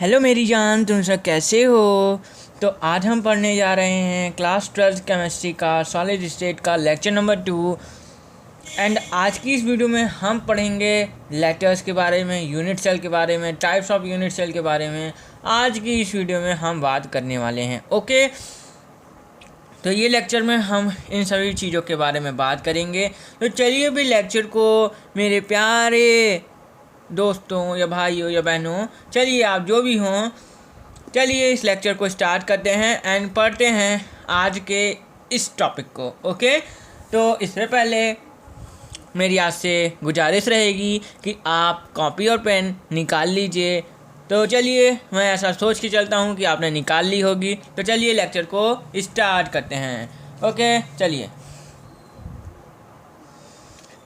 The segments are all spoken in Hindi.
हेलो मेरी जान, तुम सब कैसे हो। तो आज हम पढ़ने जा रहे हैं क्लास 12 केमिस्ट्री का सॉलिड स्टेट का लेक्चर नंबर 2। एंड आज की इस वीडियो में हम पढ़ेंगे लेटर्स के बारे में, यूनिट सेल के बारे में, टाइप्स ऑफ यूनिट सेल के बारे में। आज की इस वीडियो में हम बात करने वाले हैं। ओके, तो ये लेक्चर में हम इन सभी चीज़ों के बारे में बात करेंगे। तो चलिए भी लेक्चर को मेरे प्यारे दोस्तों या भाइयों या बहनों, चलिए आप जो भी हों, चलिए इस लेक्चर को स्टार्ट करते हैं एंड पढ़ते हैं आज के इस टॉपिक को। ओके, तो इससे पहले मेरी आपसे गुजारिश रहेगी कि आप कॉपी और पेन निकाल लीजिए। तो चलिए, मैं ऐसा सोच के चलता हूँ कि आपने निकाल ली होगी। तो चलिए लेक्चर को स्टार्ट करते हैं। ओके, चलिए।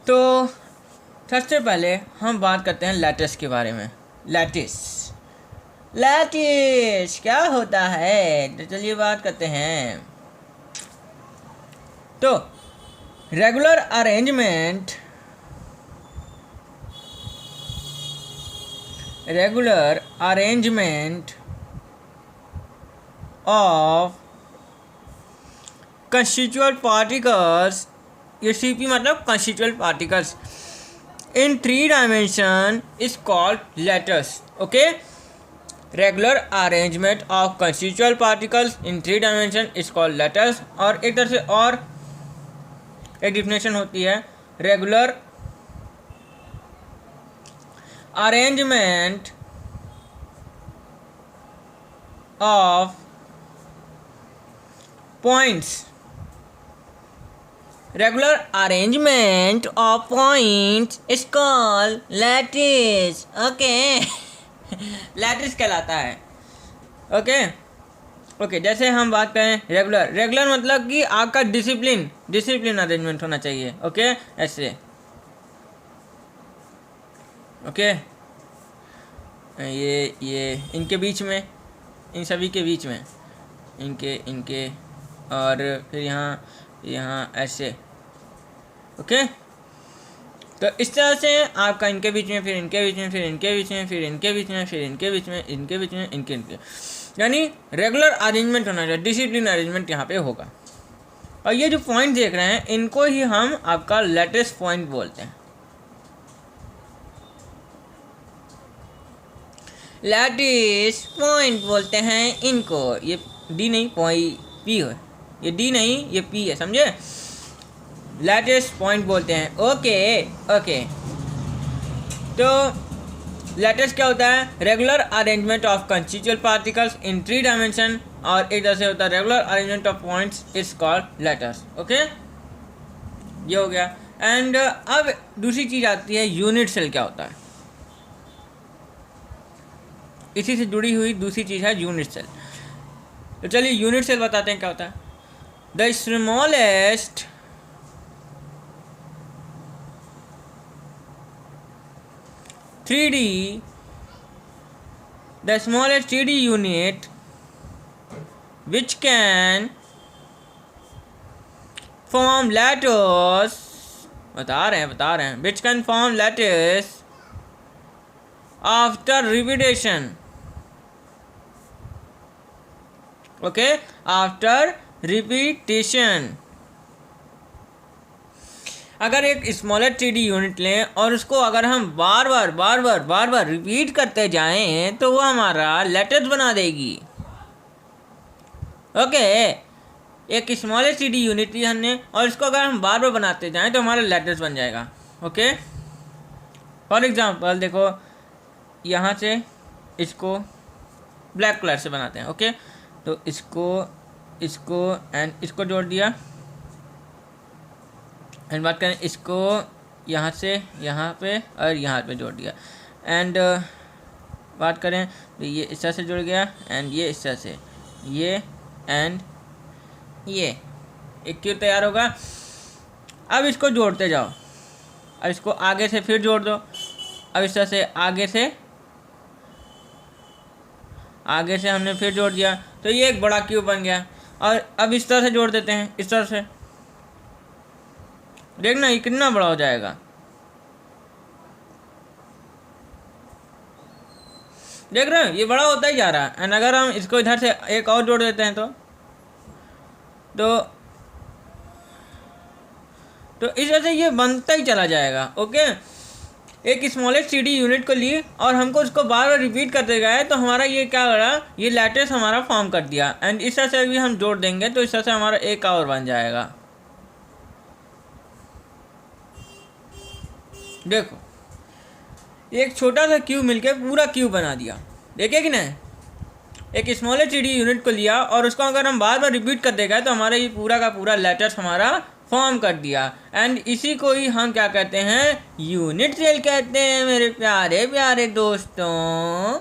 तो सबसे पहले हम बात करते हैं लैटिस के बारे में। लैटिस क्या होता है, तो चलिए बात करते हैं। तो regular arrangement of constituent particles, ये सीपी मतलब constituent particles in 3 dimension is called lattice. Okay, regular arrangement of constituent particles in 3 dimension is called lattice। और एक तरह से और एक डिफिनेशन होती है, regular arrangement of points, regular arrangement of points is called lattice। Okay lattice कहलाता है। ओके, जैसे हम बात करें रेगुलर मतलब कि आपका डिसिप्लिन अरेंजमेंट होना चाहिए। ओके, ऐसे। ओके, ये इनके बीच में, इन सभी के बीच में, इनके और फिर यहाँ ऐसे। ओके, तो इस तरह से आपका इनके बीच में, फिर इनके बीच में, फिर इनके बीच में, फिर इनके बीच में, फिर इनके बीच में, इनके बीच में, इनके यानी रेगुलर अरेंजमेंट होना चाहिए, डिसिप्लिन अरेंजमेंट यहाँ पे होगा। और ये जो पॉइंट देख रहे हैं, इनको ही हम आपका लैटिस पॉइंट बोलते हैं। लैटिस पॉइंट बोलते हैं इनको। ये डी नहीं, पी है, ये डी नहीं, ये पी है, समझे। लैटिस पॉइंट बोलते हैं। ओके, तो लैटिस क्या होता है, regular arrangement of constituent particles in 3 dimension, और एक तरह से होता है regular arrangement of points is called lattice. Okay, ये हो गया। एंड अब दूसरी चीज आती है, यूनिट सेल क्या होता है। इसी से जुड़ी हुई दूसरी चीज है यूनिट सेल। तो चलिए यूनिट सेल बताते हैं क्या होता है। The smallest the smallest 3D unit which can form lattice, बता रहे हैं which can form lattice after repetition। okay, after repetition, अगर एक स्मॉलर 3D यूनिट लें और उसको अगर हम बार बार रिपीट करते जाएं तो वो हमारा लैटिस बना देगी। ओके, एक स्मॉलर 3D यूनिट ली हमने और इसको अगर हम बार बार बनाते जाएं तो हमारा लैटिस बन जाएगा। ओके, फॉर एग्जांपल देखो, यहाँ से इसको ब्लैक कलर से बनाते हैं। ओके, तो इसको एंड इसको जोड़ दिया। एंड बात करें इसको यहाँ से यहाँ पे और यहाँ पे जोड़ दिया। एंड बात करें तो ये इस तरह से जुड़ गया, एंड ये इस तरह से, ये एंड ये एक क्यूब तैयार होगा। अब इसको जोड़ते जाओ, अब इसको आगे से फिर जोड़ दो। अब इस तरह से आगे से हमने फिर जोड़ दिया, तो ये एक बड़ा क्यूब बन गया। और अब इस तरह से जोड़ देते हैं, इस तरह से, देखना ये कितना बड़ा हो जाएगा। देख रहे हो ये बड़ा होता ही जा रहा है। एंड अगर हम इसको इधर से एक और जोड़ देते हैं तो इस वजह से ये बनता ही चला जाएगा। ओके, एक स्मॉलेस्ट 3D यूनिट को लिए और हमको उसको बार बार रिपीट करते गए तो हमारा ये क्या करा, ये लैटिस हमारा फॉर्म कर दिया। एंड इस तरह से भी हम जोड़ देंगे तो इस तरह से हमारा एक और बन जाएगा। देखो एक छोटा सा क्यूब मिलके पूरा क्यूब बना दिया, देखे कि नहीं। एक स्मॉलेस्ट 3D यूनिट को लिया और उसको अगर हम बार बार रिपीट कर देगा तो हमारा ये पूरा का पूरा लेटर्स हमारा फॉर्म कर दिया। एंड इसी को ही हम क्या कहते हैं, यूनिट सेल कहते हैं मेरे प्यारे प्यारे दोस्तों।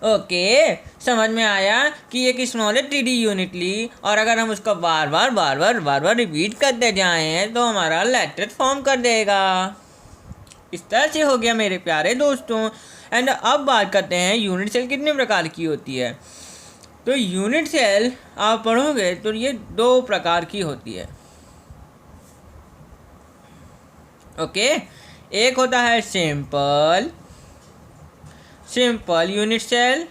ओके, समझ में आया कि एक स्मॉलेस्ट 3D यूनिट ली और अगर हम उसको बार बार रिपीट करते जाएं तो हमारा लेटर्स फॉर्म कर देगा। इस तरह से हो गया मेरे प्यारे दोस्तों। एंड अब बात करते हैं यूनिट सेल कितने प्रकार की होती है। तो यूनिट सेल आप पढ़ोगे तो ये 2 प्रकार की होती है। ओके, एक होता है सिंपल यूनिट सेल,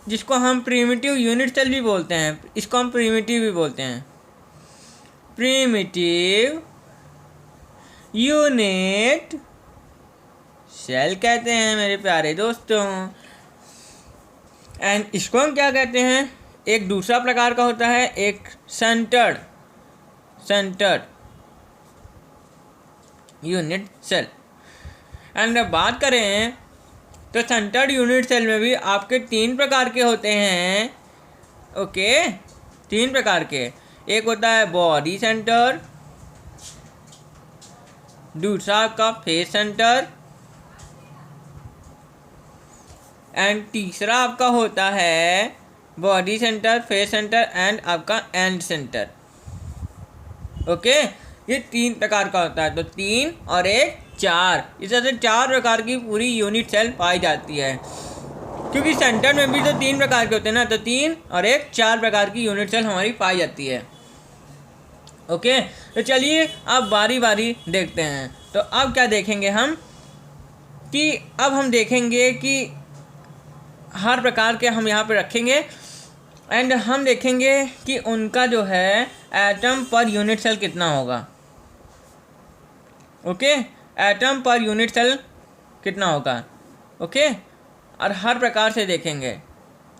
जिसको हम प्रिमिटिव यूनिट सेल भी बोलते हैं। इसको हम प्रिमिटिव भी बोलते हैं, प्रिमिटिव यूनिट सेल कहते हैं मेरे प्यारे दोस्तों। एंड इसको हम क्या कहते हैं, एक दूसरा प्रकार का होता है एक सेंटर्ड यूनिट सेल। एंड बात करें तो सेंटर्ड यूनिट सेल में भी आपके 3 प्रकार के होते हैं। ओके, 3 प्रकार के। एक होता है बॉडी सेंटर, दूसरा आपका फेस सेंटर, एंड तीसरा आपका होता है body centre, face centre and आपका एंड सेंटर। ओके, ये 3 प्रकार का होता है। तो 3 और 1 4, इस तरह से 4 प्रकार की पूरी यूनिट सेल पाई जाती है। क्योंकि सेंटर में भी तो 3 प्रकार के होते हैं ना, तो 3 और 1 4 प्रकार की यूनिट सेल हमारी पाई जाती है। ओके, तो चलिए अब बारी बारी देखते हैं। तो अब क्या देखेंगे हम कि अब हम देखेंगे कि हर प्रकार के हम यहाँ पे रखेंगे एंड हम देखेंगे कि उनका जो है एटम पर यूनिट सेल कितना होगा। Okay, atom per unit cell कितना होगा। ओके, और हर प्रकार से देखेंगे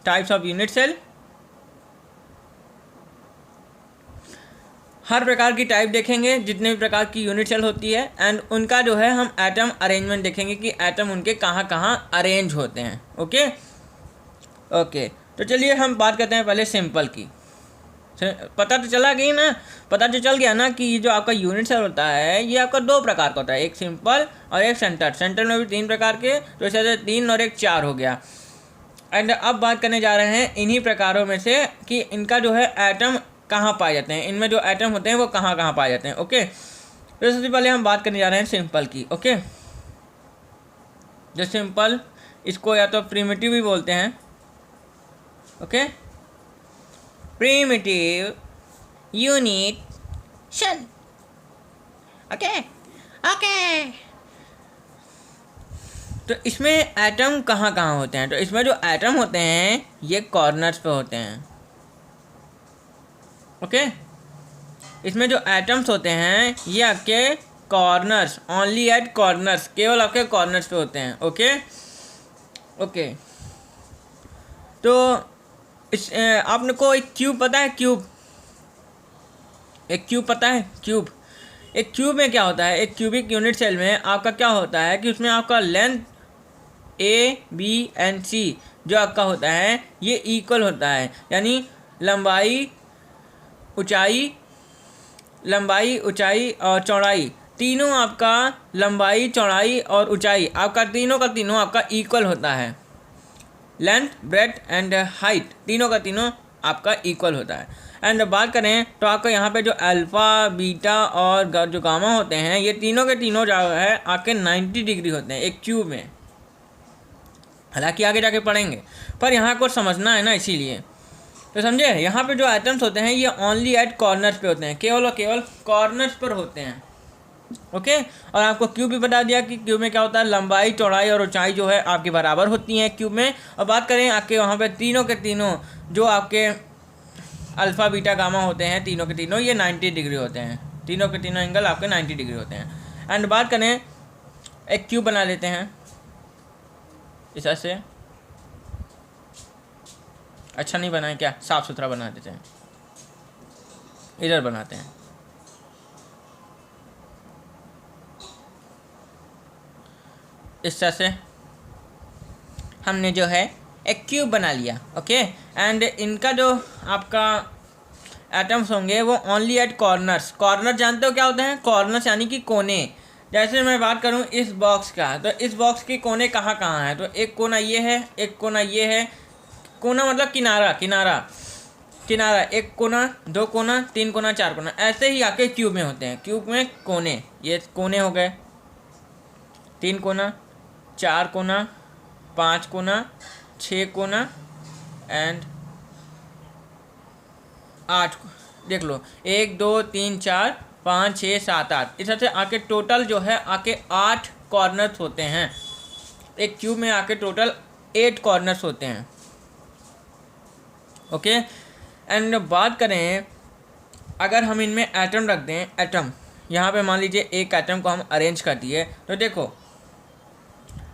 टाइप्स ऑफ यूनिट सेल, हर प्रकार की टाइप देखेंगे जितने भी प्रकार की यूनिट सेल होती है। एंड उनका जो है हम एटम अरेंजमेंट देखेंगे कि एटम उनके कहाँ कहाँ अरेंज होते हैं। ओके, तो चलिए हम बात करते हैं पहले सिंपल की। पता तो चला गई ना, पता तो चल गया ना कि ये जो आपका यूनिट सेल होता है ये आपका 2 प्रकार का होता है, एक सिंपल और एक सेंटर में भी 3 प्रकार के, तो इस तरह से 3 और 1 4 हो गया। एंड अब बात करने जा रहे हैं इन्हीं प्रकारों में से कि इनका जो है एटम कहाँ पाए जाते हैं, इनमें जो एटम होते हैं वो कहाँ कहाँ पाए जाते हैं। ओके, तो सबसे पहले हम बात करने जा रहे हैं सिंपल की। ओके, जो सिंपल, इसको या तो प्रिमिटिव भी बोलते हैं। Okay, primitive unit cell. Okay, तो इसमें एटम कहाँ कहाँ होते हैं, तो इसमें जो एटम होते हैं ये कॉर्नर्स पे होते हैं। ओके, इसमें जो एटम्स होते हैं ये आपके कॉर्नर्स, ओनली एट कॉर्नर्स, केवल आपके कॉर्नर्स पे होते हैं। ओके, तो इस आपने को एक क्यूब पता है, एक क्यूब पता है, एक क्यूब में क्या होता है, एक क्यूबिक यूनिट सेल में आपका क्या होता है कि उसमें आपका length A, B and C जो आपका होता है ये इक्वल होता है। यानी लंबाई, ऊंचाई और चौड़ाई, तीनों आपका लंबाई, चौड़ाई और ऊंचाई आपका तीनों का तीनों आपका इक्वल होता है। लेंथ, ब्रेथ एंड हाइट तीनों का तीनों आपका इक्वल होता है। एंड बात करें तो आपका यहाँ पे जो अल्फ़ा, बीटा और जो गामा होते हैं ये तीनों के तीनों जो है आपके 90 डिग्री होते हैं एक क्यूब में। हालांकि आगे जाके पढ़ेंगे, पर यहाँ को समझना है ना, इसीलिए तो समझे। यहाँ पे जो आइटम्स होते हैं ये ओनली एट कॉर्नर्स पे होते हैं, केवल और केवल कॉर्नर्स पर होते हैं। ओके। और आपको क्यूब भी बता दिया कि क्यूब में क्या होता है, लंबाई चौड़ाई और ऊंचाई जो है आपकी बराबर होती है क्यूब में। और बात करें आपके वहाँ पे तीनों के तीनों जो आपके अल्फ़ा बीटा गामा होते हैं, तीनों के तीनों ये 90 डिग्री होते हैं, तीनों के तीनों एंगल आपके 90 डिग्री होते हैं। एंड बात करें, एक क्यूब बना लेते हैं इस तरह से। अच्छा नहीं बनाए क्या, साफ़ सुथरा बना देते हैं, इधर बनाते हैं। इस तरह से हमने जो है एक क्यूब बना लिया। ओके। एंड इनका जो आपका एटम्स होंगे वो ओनली एट कॉर्नर्स। कॉर्नर जानते हो क्या होते हैं, कॉर्नर्स यानी कि कोने। जैसे मैं बात करूं इस बॉक्स का, तो इस बॉक्स के कोने कहाँ कहाँ हैं, तो एक कोना ये है, एक कोना ये है। कोना मतलब किनारा, किनारा किनारा, एक कोना, दो कोना, तीन कोना, चार कोना, ऐसे ही आके क्यूब में होते हैं। क्यूब में कोने, ये कोने हो गए, तीन कोना, चार कोना, पाँच कोना, छः कोना एंड आठ। देख लो, एक दो तीन चार पाँच छः सात आठ, इस तरह से आके टोटल जो है आके 8 कॉर्नर्स होते हैं। एक क्यूब में आके टोटल 8 कॉर्नर्स होते हैं। ओके। एंड बात करें, अगर हम इनमें एटम रख दें, एटम यहाँ पे मान लीजिए एक एटम को हम अरेंज कर दिए, तो देखो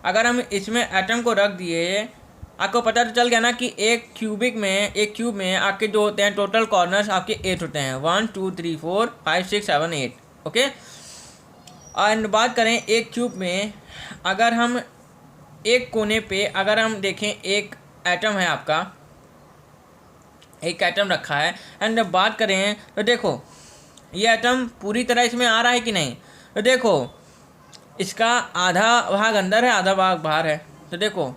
अगर हम इसमें एटम को रख दिए, आपको पता तो चल गया ना कि एक क्यूब में आपके जो होते हैं टोटल कॉर्नर्स आपके 8 होते हैं, 1 2 3 4 5 6 7 8। ओके। और बात करें एक क्यूब में, अगर हम एक कोने पे अगर हम देखें, एक एटम है आपका, एक एटम रखा है। एंड बात करें तो देखो ये एटम पूरी तरह इसमें आ रहा है कि नहीं, तो देखो इसका आधा भाग अंदर है, आधा भाग बाहर है। तो देखो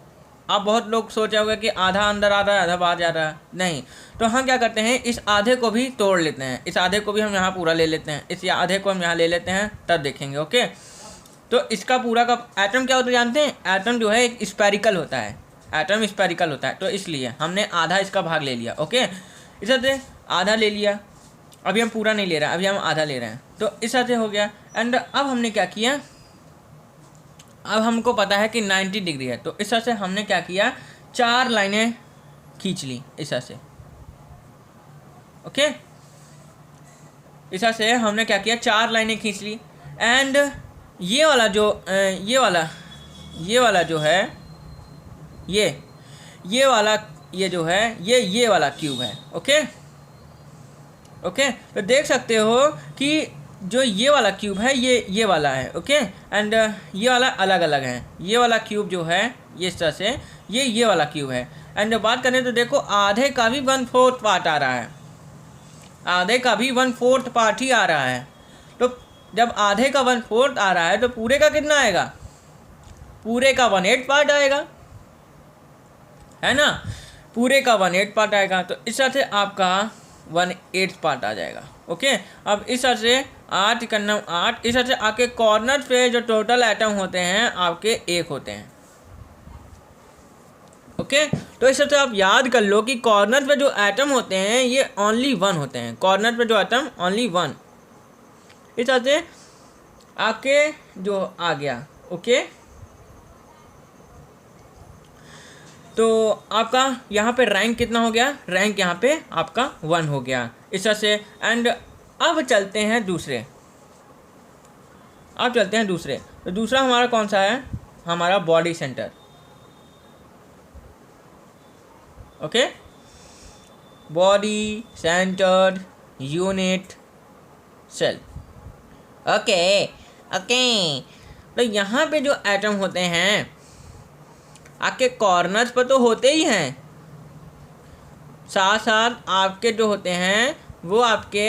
आप बहुत लोग सोच रहे होंगे कि आधा अंदर आ रहा है आधा बाहर जा रहा है, नहीं। तो हम क्या करते हैं, इस आधे को भी तोड़ लेते हैं, इस आधे को भी हम यहाँ पूरा ले लेते हैं, इस आधे को हम यहाँ ले लेते हैं, तब देखेंगे। ओके। तो इसका पूरा का एटम क्या होता है जानते हैं, एटम जो है एक स्पेरिकल होता है, एटम स्पेरिकल होता है, तो इसलिए हमने आधा इसका भाग ले लिया। ओके। इस तरह से आधा ले लिया, अभी हम पूरा नहीं ले रहे हैं, अभी हम आधा ले रहे हैं, तो इस तरह से हो गया। एंड अब हमने क्या किया, अब हमको पता है कि 90 डिग्री है, तो इस तरह से हमने क्या किया, 4 लाइनें खींच ली इस तरह से। ओके। इस तरह से हमने क्या किया, 4 लाइनें खींच ली। एंड ये वाला जो ये वाला जो है, ये वाला ये जो है ये वाला क्यूब है। ओके। ओके। तो देख सकते हो कि जो ये वाला क्यूब है ये वाला है। ओके। एंड ये वाला अलग अलग है, ये वाला क्यूब जो है ये इस तरह से ये वाला क्यूब है। एंड बात करें तो देखो आधे का भी 1/4 पार्ट आ रहा है, आधे का भी 1/4 पार्ट ही आ रहा है। तो जब आधे का 1/4 आ रहा है तो पूरे का कितना आएगा, पूरे का 1/8 पार्ट आएगा, है ना, पूरे का 1/8 पार्ट आएगा। तो इस तरह से आपका 1/8 पार्ट आ जाएगा। ओके। अब इस तरह से 8 का 9 8, इस तरह से आपके कॉर्नर पे जो टोटल एटम होते हैं आपके 1 होते हैं। ओके। तो इस तरह से आप याद कर लो कि कॉर्नर पे जो एटम होते हैं ये ओनली 1 होते हैं, कॉर्नर पे जो एटम ओनली 1। इस तरह से आपके जो आ गया। ओके। तो आपका यहाँ पे रैंक कितना हो गया, रैंक यहाँ पे आपका 1 हो गया इस तरह से। एंड अब चलते हैं दूसरे, अब चलते हैं दूसरे। तो दूसरा हमारा कौन सा है, हमारा body centre. Okay. Body centred unit cell. Okay. Okay. तो यहाँ पे जो एटम होते हैं आपके कॉर्नर्स पर तो होते ही हैं, साथ साथ आपके जो होते हैं वो आपके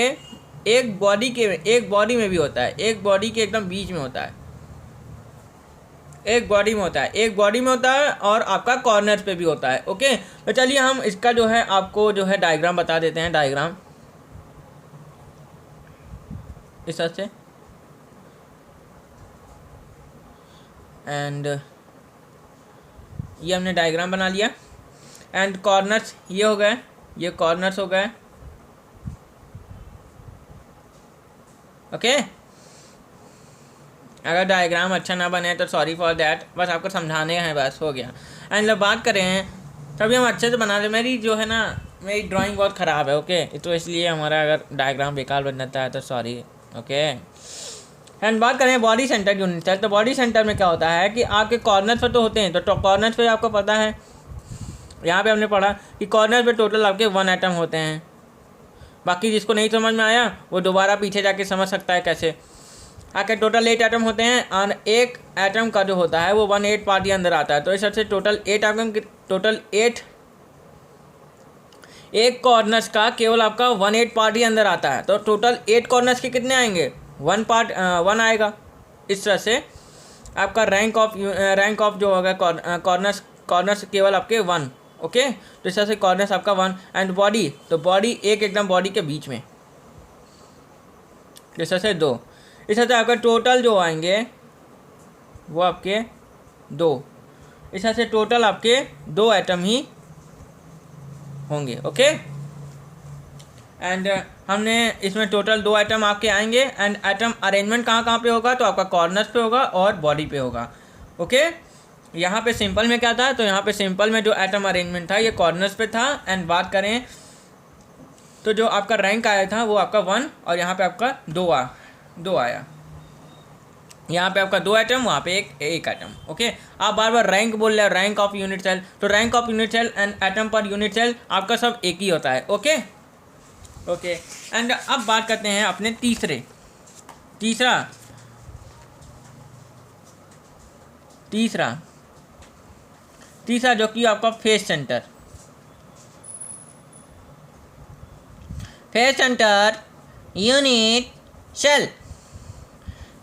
एक बॉडी में भी होता है, एक बॉडी के एकदम बीच में होता है, एक बॉडी में होता है, एक बॉडी में होता है और आपका कॉर्नर्स पे भी होता है। ओके। तो चलिए हम इसका जो है आपको जो है डायग्राम बता देते हैं, डायग्राम इस तरह से। एंड ये हमने डायग्राम बना लिया। एंड कॉर्नर्स ये हो गए, ये कॉर्नर्स हो गए। ओके। अगर डायग्राम अच्छा ना बने तो सॉरी फॉर दैट, बस आपको समझाने हैं, बस हो गया। एंड जब बात करें तभी हम अच्छे से बना रहे। मेरी जो है ना, मेरी ड्राइंग बहुत ख़राब है, ओके, तो इसलिए हमारा अगर डायग्राम बेकार बन जाता है तो सॉरी, ओके। एंड बात करें बॉडी सेंटर यूनिट सेल, तो बॉडी सेंटर में क्या होता है कि आपके कॉर्नर्स पे तो होते हैं, तो कॉर्नर्स पे आपको पता है, यहाँ पे हमने पढ़ा कि कॉर्नर पे टोटल आपके 1 एटम होते हैं। बाकी जिसको नहीं समझ में आया वो दोबारा पीछे जाके समझ सकता है कैसे। आपके टोटल 8 एटम होते हैं और एक एटम का जो होता है वो 1/8 पार्ट ही अंदर आता है। तो इस सबसे टोटल 8 एटम, टोटल 8, एक कॉर्नर्स का केवल आपका 1/8 पार्ट ही अंदर आता है। तो टोटल 8 कॉर्नर्स के कितने आएंगे? 1 आएगा। इस तरह से आपका रैंक ऑफ जो होगा कॉर्नर्स केवल आपके 1, ओके। तो इस तरह से कॉर्नर्स आपका 1। एंड बॉडी, तो बॉडी एक एकदम बॉडी के बीच में, इस तरह से 2। इस तरह से आपका टोटल जो आएंगे वो आपके 2। इस तरह से टोटल आपके 2 एटम ही होंगे, ओके। एंड हमने इसमें टोटल 2 एटम आपके आएंगे। एंड एटम अरेंजमेंट कहाँ पे होगा? तो आपका कॉर्नर्स पे होगा और बॉडी पे होगा, ओके। यहाँ पे सिंपल में क्या था? तो यहाँ पे सिंपल में जो एटम अरेंजमेंट था ये कॉर्नर्स पे था। एंड बात करें तो जो आपका रैंक आया था वो आपका 1 और यहाँ पे आपका 2 आया। यहाँ पे आपका 2 एटम, वहाँ पे एक एटम, ओके। आप बार बार रैंक बोल रहे हैं, रैंक ऑफ यूनिट सेल, तो rank of unit cell and atom per unit cell आपका सब एक ही होता है, ओके। एंड अब बात करते हैं अपने तीसरा जो कि आपका face centre unit cell,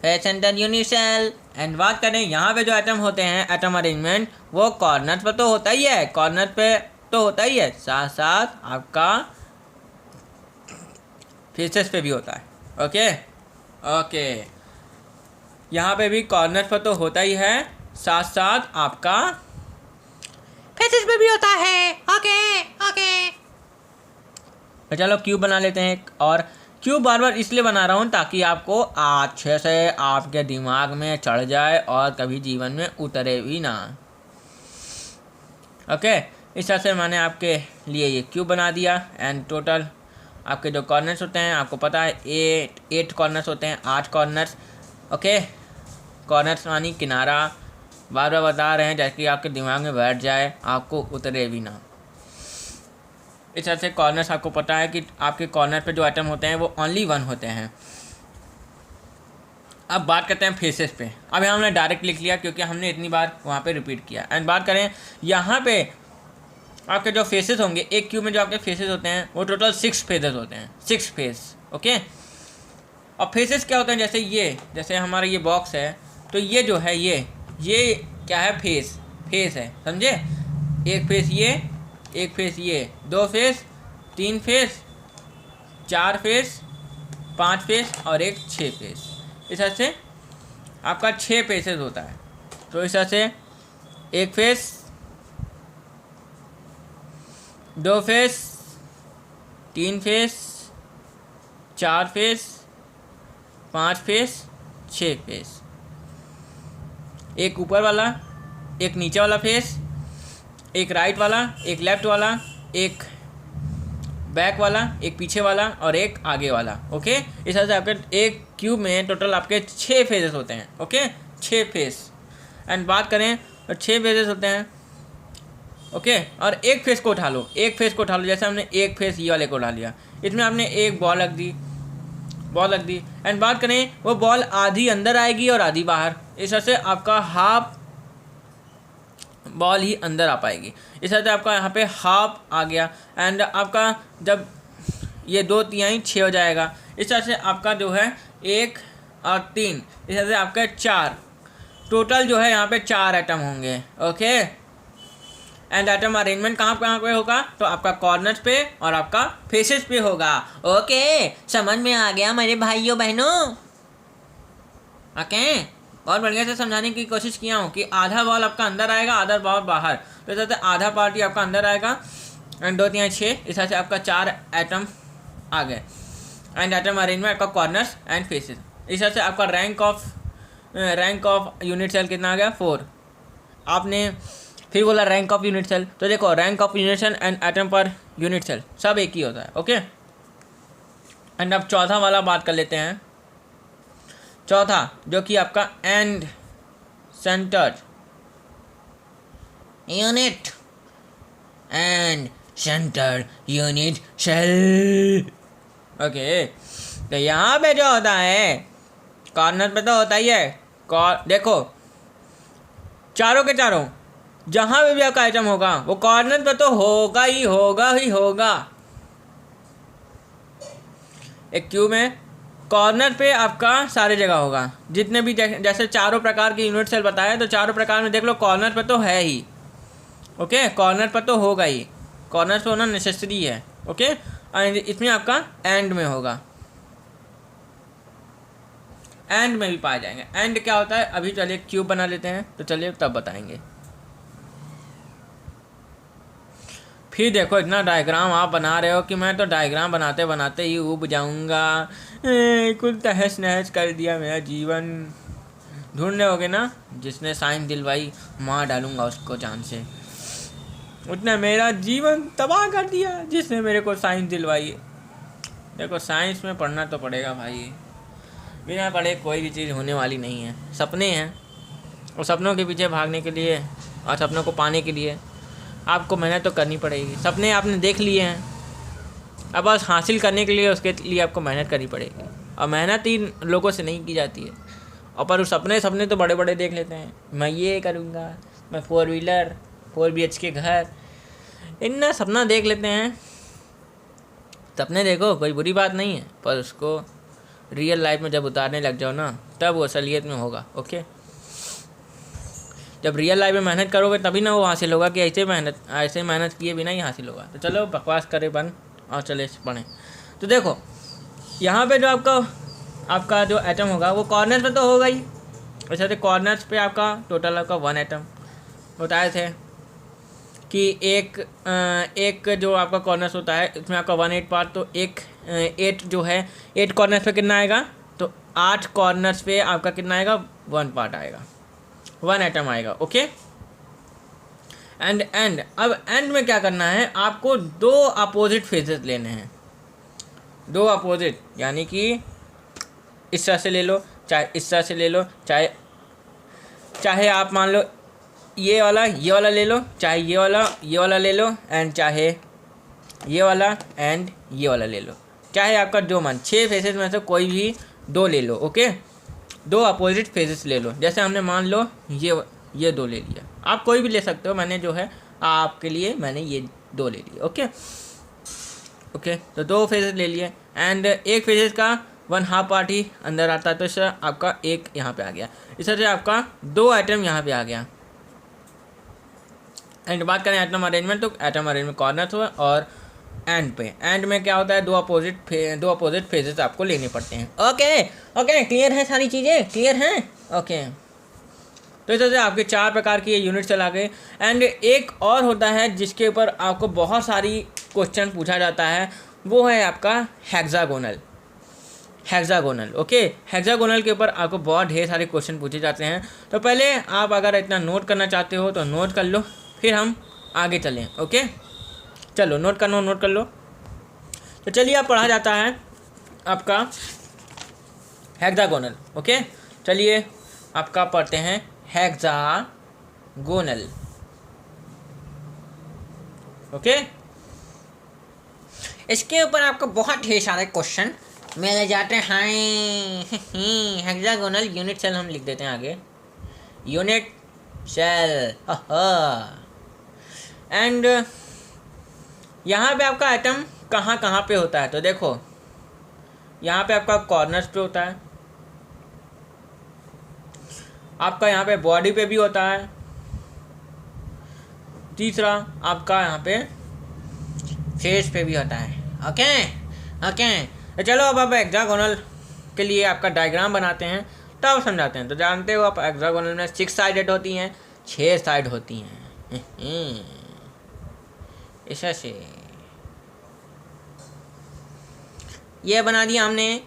face centre unit cell. And बात करें यहाँ पे जो एटम होते हैं, एटम अरेंजमेंट, वो कॉर्नर पे तो होता ही है, साथ साथ आपका फेसेस पे भी होता है, ओके। यहाँ पे भी कॉर्नर पर तो होता ही है, साथ साथ आपका फेसेस पे भी होता है, ओके। तो चलो क्यूब बना लेते हैं। और क्यूब बार बार इसलिए बना रहा हूँ ताकि आपको अच्छे से आपके दिमाग में चढ़ जाए और कभी जीवन में उतरे भी ना, ओके। इस तरह से मैंने आपके लिए ये क्यूब बना दिया। एंड टोटल आपके जो कॉर्नर्स होते हैं आपको पता है 8 कॉर्नर्स होते हैं, 8 कॉर्नर्स, ओके। कॉर्नर्स मानी किनारा, बार बार बता रहे हैं जैसे कि आपके दिमाग में बैठ जाए, आपको उतरे भी ना। इस तरह से कॉर्नर्स आपको पता है कि आपके कॉर्नर पे जो एटम होते हैं वो ओनली 1 होते हैं। अब बात करते हैं फेसेस पे। अब यहाँ हमने डायरेक्ट लिख लिया क्योंकि हमने इतनी बार वहाँ पे रिपीट किया। एंड बात करें यहाँ पे आपके जो फेसेस होंगे, एक क्यूब में जो आपके फेसेस होते हैं वो टोटल 6 फेसेस होते हैं, 6 फेस, ओके। और फेसेस क्या होते हैं? जैसे हमारा ये बॉक्स है, तो ये जो है ये क्या है? फेस है, समझे? एक फेस ये, 2 फेस, 3 फेस, 4 फेस, 5 फेस और एक 6 फेस। इस तरह से आपका 6 फेसेस होता है। तो इस तरह से 1 face, 2 face, 3 face, 4 face, 5 face, 6 face. एक ऊपर वाला, एक नीचे वाला फेस, एक राइट वाला, एक लेफ्ट वाला, एक बैक वाला, एक पीछे वाला और एक आगे वाला, ओके। इस तरह से आपके एक क्यूब में टोटल आपके 6 फेजेस होते हैं, ओके, 6 फेस। एंड बात करें तो 6 फेजेस होते हैं, ओके। और एक फेस को उठा लो, जैसे हमने एक फेस ये वाले को उठा लिया, इसमें आपने एक बॉल रख दी। एंड बात करें वो बॉल आधी अंदर आएगी और आधी बाहर। इस तरह से आपका हाफ बॉल ही अंदर आ पाएगी। इस तरह से आपका यहाँ पे हाफ आ गया। एंड आपका जब ये 2/3 6 हो जाएगा। इस तरह से आपका जो है 1 और 3, इस तरह से आपका 4, टोटल जो है यहाँ पे 4 एटम होंगे, ओके। एंड एटम अरेंजमेंट कहाँ पे होगा? तो आपका कॉर्नर्स पे और आपका फेसेस पे होगा, ओके। समझ में आ गया मेरे भाइयों बहनों, ओके। बहुत बढ़िया से समझाने की कोशिश किया हूँ कि आधा बॉल आपका अंदर आएगा, आधा बॉल बाहर। तो इस तरह से आधा पार्टी आपका अंदर आएगा। एंड 2/3 6, इस तरह से आपका 4 एटम आ गए। एंड एटम अरेंजमेंट आपका कॉर्नर्स एंड फेसेस। इस तरह से आपका rank of rank of unit cell कितना आ गया 4। आपने फिर बोला रैंक ऑफ यूनिट सेल, तो देखो rank of unit cell and atom per unit cell सब एक ही होता है। ओके, एंड अब चौथा वाला बात कर लेते हैं। चौथा जो कि आपका end centre unit end centre unit cell. Okay, तो यहाँ पे जो होता है कॉर्नर पे तो होता ही है। देखो चारों के चारों जहाँ पे भी आपका आइटम होगा वो कॉर्नर पे तो होगा ही होगा। एक क्यूब में कॉर्नर पे आपका सारे जगह होगा, जितने भी जैसे चारों प्रकार के यूनिट सेल बताया, तो चारों प्रकार में देख लो कॉर्नर पे तो है ही। ओके, कॉर्नर पर तो होगा ही, कॉर्नर पे होना नेसेसरी है। ओके, एंड इसमें आपका एंड में होगा, एंड में भी पाए जाएंगे। एंड क्या होता है अभी चलिए क्यूब बना लेते हैं, तो चलिए तब बताएंगे। फिर देखो इतना डायग्राम आप बना रहे हो कि मैं तो डायग्राम बनाते बनाते ही ऊब जाऊंगा। कुछ तहस नहस कर दिया मेरा जीवन। ढूंढने होगे ना जिसने साइन दिलवाई, मार डालूंगा उसको जान से। उसने मेरा जीवन तबाह कर दिया जिसने मेरे को साइंस दिलवाई। देखो साइंस में पढ़ना तो पड़ेगा भाई, बिना पढ़े कोई भी चीज़ होने वाली नहीं है। सपने हैं और सपनों के पीछे भागने के लिए और सपनों को पाने के लिए आपको मेहनत तो करनी पड़ेगी। सपने आपने देख लिए हैं, अब बस हासिल करने के लिए उसके लिए आपको मेहनत करनी पड़ेगी, और मेहनत ही लोगों से नहीं की जाती है। और पर सपने तो बड़े बड़े देख लेते हैं, मैं ये करूँगा, मैं 4 व्हीलर 4 BHK घर, इतना सपना देख लेते हैं। सपने देखो कोई बुरी बात नहीं है, पर उसको रियल लाइफ में जब उतारने लग जाओ ना तब वो असलियत में होगा। ओके, जब रियल लाइफ में मेहनत करोगे तभी ना वो हासिल होगा, कि ऐसे मेहनत किए बिना ही हासिल होगा। तो चलो बकवास करे बंद और चले पढ़ें। तो देखो यहाँ पे जो आपका जो एटम होगा वो कॉर्नर पे तो होगा ही। वैसे तो कॉर्नर्स पे आपका टोटल आपका 1 एटम बताए थे कि एक जो आपका कॉर्नर्स होता है इसमें आपका 1/8 पार्ट, तो 8 जो है 8 कॉर्नर्स पे कितना आएगा, तो 8 कॉर्नर्स पे आपका कितना आएगा 1 पार्ट आएगा, 1 एटम आएगा। ओके, एंड अब एंड में क्या करना है, आपको 2 अपोजिट फेजेस लेने हैं। 2 अपोजिट यानी कि इस तरह से ले लो, चाहे इस तरह से ले लो, चाहे आप मान लो ये वाला ले लो, चाहे ये वाला ले लो, एंड चाहे ये वाला एंड ये वाला ले लो, चाहे आपका जो मन 6 फेसेस में से कोई भी 2 ले लो। ओके, 2 अपोजिट फेजेस ले लो। जैसे हमने मान लो ये 2 ले लिया, आप कोई भी ले सकते हो, मैंने जो है आपके लिए मैंने ये 2 ले लिए। ओके, तो 2 फेजेस ले लिए, एंड एक फेजेस का 1/2 पार्ट ही अंदर आता है, तो इससे आपका एक यहाँ पे आ गया, इस तरह से आपका 2 आइटम यहाँ पे आ गया। एंड बात करें एटम अरेंजमेंट, तो एटम अरेंजमेंट कॉर्नर हुआ, और एंड में क्या होता है 2 अपोजिट फेजेस आपको लेने पड़ते हैं। ओके, क्लियर है, सारी चीज़ें क्लियर हैं। ओके, तो इस तरह से आपके 4 प्रकार की ये यूनिट सेल आ गए। एंड एक और होता है जिसके ऊपर आपको बहुत सारी क्वेश्चन पूछा जाता है, वो है आपका हेक्सागोनल। ओके, हेक्सागोनल के ऊपर आपको बहुत ढेर सारे क्वेश्चन पूछे जाते हैं। तो पहले आप अगर इतना नोट करना चाहते हो तो नोट कर लो, फिर हम आगे चलें। ओके, चलो नोट कर लो। तो चलिए अब पढ़ा जाता है आपका हेक्सागोनल। ओके, चलिए आपका पढ़ते हैं हेक्सागोनल। ओके, इसके ऊपर आपको बहुत ढेर सारे क्वेश्चन मिल जाते हैं। हेक्सागोनल यूनिट सेल हम लिख देते हैं आगे, यूनिट सेल। एंड यहाँ पे आपका एटम कहाँ पे होता है, तो देखो यहाँ पे आपका कॉर्नर्स पे होता है, आपका यहाँ पे बॉडी पे भी होता है, तीसरा आपका यहाँ पे फेस पे भी होता है। ओके, तो चलो अब हेक्सागोनल के लिए आपका डायग्राम बनाते हैं तब समझाते हैं। तो जानते हो आप हेक्सागोनल में 6 साइडेड होती हैं, 6 साइड होती हैं। ऐसा से ये बना दिया हमने।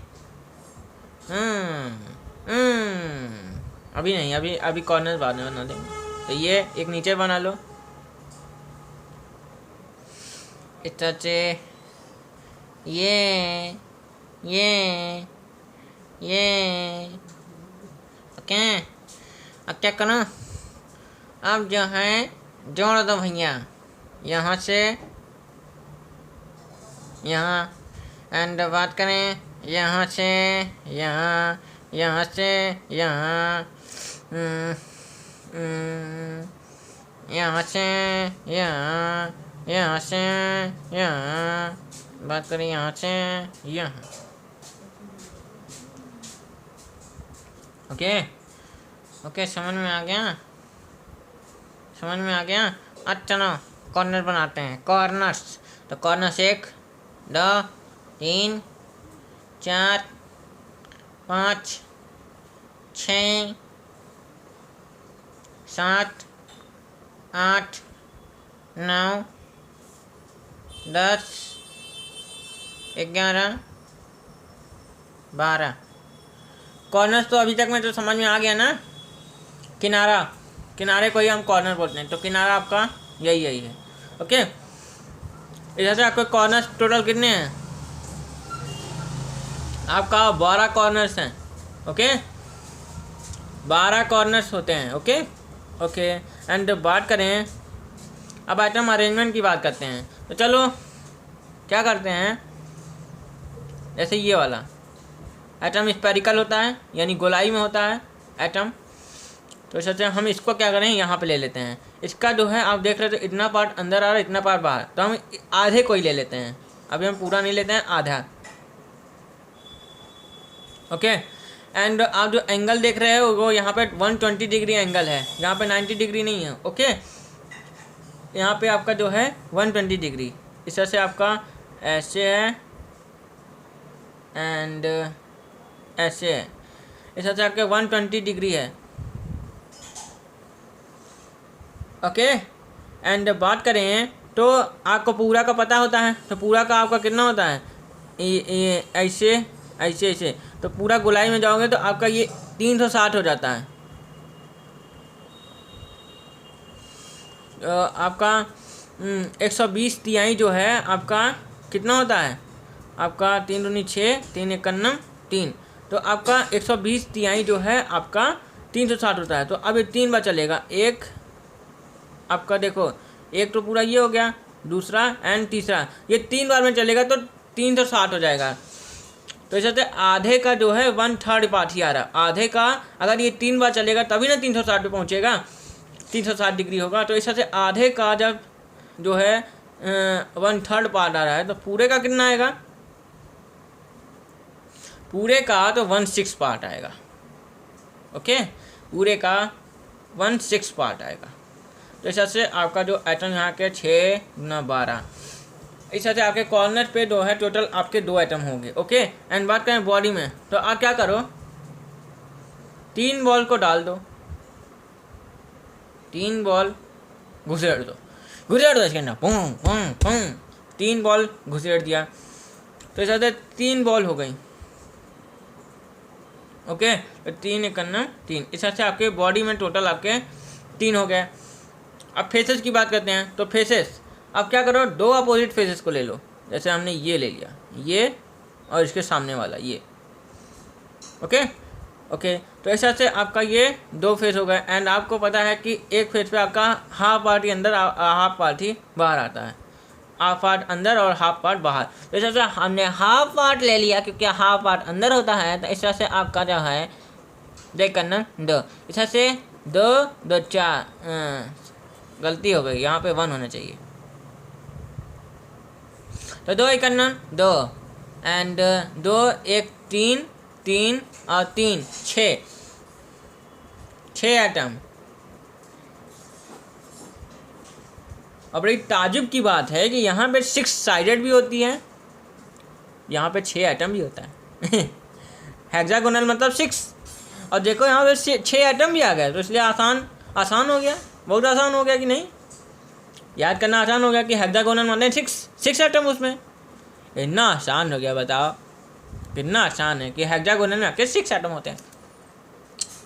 अभी नहीं, अभी अभी कॉर्नर बाद में बना देंगे। तो ये एक नीचे बना लो इस तरह से, ये ओके। अब क्या करो, अब जो है जोड़ दो भैया, यहाँ से यहाँ, एंड बात करें यहाँ से यहाँ, यहाँ से यहाँ, यहाँ से यहाँ, यहाँ से यहाँ, बात करें यहाँ से यहाँ। ओके ओके, समझ में आ गया, समझ में आ गया। अच्छा चलो कॉर्नर बनाते हैं, कॉर्नर्स। तो कॉर्नर्स 1 2 3 4 5 6 7 8 9 10 11 12। कॉर्नर्स तो अभी तक में तो समझ में आ गया ना। किनारा, किनारे को ही हम कॉर्नर बोलते हैं। तो किनारा आपका यही है। ओके, इधर से आपके कॉर्नर्स टोटल कितने हैं? आपका 12 कॉर्नर्स हैं। ओके, 12 कॉर्नर्स होते हैं। ओके ओके, एंड बात करें अब आइटम अरेंजमेंट की बात करते हैं। तो चलो क्या करते हैं, जैसे ये वाला एटम स्पेरिकल होता है, यानी गोलाई में होता है एटम। तो सोचते हैं हम इसको क्या करें, यहाँ पे ले लेते हैं। इसका जो है आप देख रहे हो तो इतना पार्ट अंदर आ रहा है, इतना पार्ट बाहर, तो हम आधे को ही ले लेते हैं। अभी हम पूरा नहीं लेते हैं, आधा। ओके, एंड आप जो एंगल देख रहे हो वो यहाँ पे 120 डिग्री एंगल है, यहाँ पे 90 डिग्री नहीं है। ओके, यहाँ पे आपका जो है 120 डिग्री, इस तरह से आपका ऐसे है एंड ऐसे है, इस तरह से आपके 120 डिग्री है। ओके, एंड बात करें तो आपको पूरा का पता होता है, तो पूरा का आपका कितना होता है, ये ऐसे ऐसे ऐसे। तो पूरा गोलाई में जाओगे तो आपका ये 360 हो जाता है। आपका 120 तिहाई जो है आपका कितना होता है, आपका 3 दूनी 6, 3 एकन्नम 3, तो आपका 120 तिहाई जो है आपका 360 होता है। तो अब ये 3 बार चलेगा, एक आपका देखो, एक तो पूरा ये हो गया, दूसरा एंड तीसरा, ये 3 बार में चलेगा तो 360 हो जाएगा। तो इस तरह से आधे का जो है 1/3 पार्ट ही आ रहा। आधे का अगर ये 3 बार चलेगा तभी ना 360 पे पहुँचेगा, 360 डिग्री होगा। तो इस तरह से आधे का जब जो है 1/3 पार्ट आ रहा है, तो पूरे का कितना आएगा, पूरे का तो 1/6 पार्ट आएगा। ओके, पूरे का 1/6 पार्ट आएगा। तो इस तरह से आपका जो एटम यहाँ के 6 × 12, इस तरह से आपके कॉर्नर पे जो है टोटल आपके 2 एटम होंगे। ओके, एंड बात करें बॉडी में, तो आप क्या करो, 3 बॉल को डाल दो, 3 बॉल घुसेड़ दो इसके अंदर, पुंग पुंग पुंग, 3 बॉल घुसेड़ दिया। तो इस तरह से 3 बॉल हो गई। ओके, तो 3 एकन्नम 3, इस तरह से आपके बॉडी में टोटल आपके 3 हो गए। अब फेसेस की बात करते हैं। तो फेसेस, अब क्या करो, 2 अपोजिट फेसेस को ले लो। जैसे हमने ये ले लिया, ये और इसके सामने वाला ये। ओके ओके, तो ऐसा से आपका ये 2 फेस हो गए। एंड आपको पता है कि एक फेस पे आपका हाफ पार्ट ही अंदर, हाफ पार्ट ही बाहर आता है, हाफ पार्ट अंदर और हाफ पार्ट बाहर। तो इस तरह से हमने हाफ पार्ट ले लिया क्योंकि हाफ पार्ट अंदर होता है। तो इस तरह से आपका जो है देख करना 2, इस तरह से 2 2 4, गलती हो गई, यहाँ पे 1 होना चाहिए। तो 2 एकन्नम 2 एंड 2 1 3 3 और 3 6 एटम। और बड़ी ताजुब की बात है कि यहाँ पे 6 साइडेड भी होती है, यहाँ पे 6 एटम भी होता है। हेक्सागोनल मतलब 6। और देखो यहाँ पे 6 एटम भी आ गए, तो इसलिए आसान हो गया, बहुत आसान हो गया कि नहीं, याद करना आसान हो गया कि हेक्सागोनल मतलब 6 एटम, उसमें इतना आसान हो गया। बताओ कितना आसान है कि हेक्सागोनल में आपके 6 एटम होते हैं।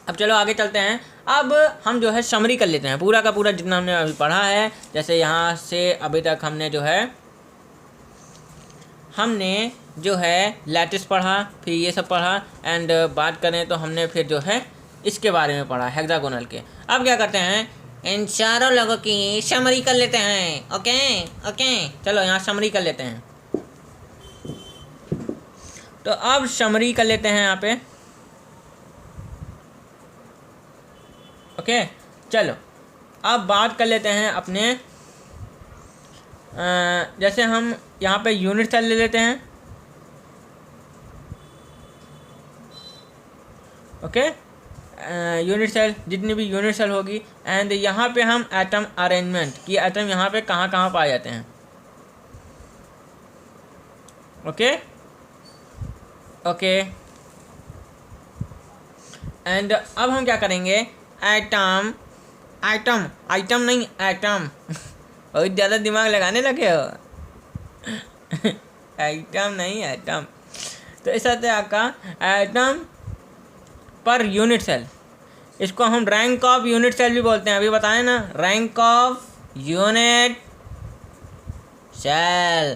अब चलो आगे चलते हैं। अब हम जो है समरी कर लेते हैं पूरा का पूरा जितना हमने अभी पढ़ा है। जैसे यहाँ से अभी तक हमने जो है लैटिस पढ़ा, फिर ये सब पढ़ा, एंड बात करें तो हमने फिर जो है इसके बारे में पढ़ा हेक्सागोनल के। अब क्या करते हैं, इन चारों लोगों की समरी कर लेते हैं। ओके चलो यहाँ समरी कर लेते हैं। तो अब समरी कर लेते हैं यहाँ पे। ओके चलो अब बात कर लेते हैं अपने जैसे हम यहाँ पे यूनिट सेल ले लेते हैं। ओके यूनिट सेल, जितनी भी यूनिट सेल होगी, एंड यहाँ पे हम एटम अरेंजमेंट कि एटम यहाँ पे कहाँ कहाँ पाए जाते हैं। ओके एंड अब हम क्या करेंगे, एटम नहीं एटम बहुत ज़्यादा दिमाग लगाने लगे हो एटम नहीं एटम। तो इस तरह से आपका एटम पर यूनिट सेल, इसको हम रैंक ऑफ यूनिट सेल भी बोलते हैं। अभी बताएं ना, रैंक ऑफ यूनिट सेल।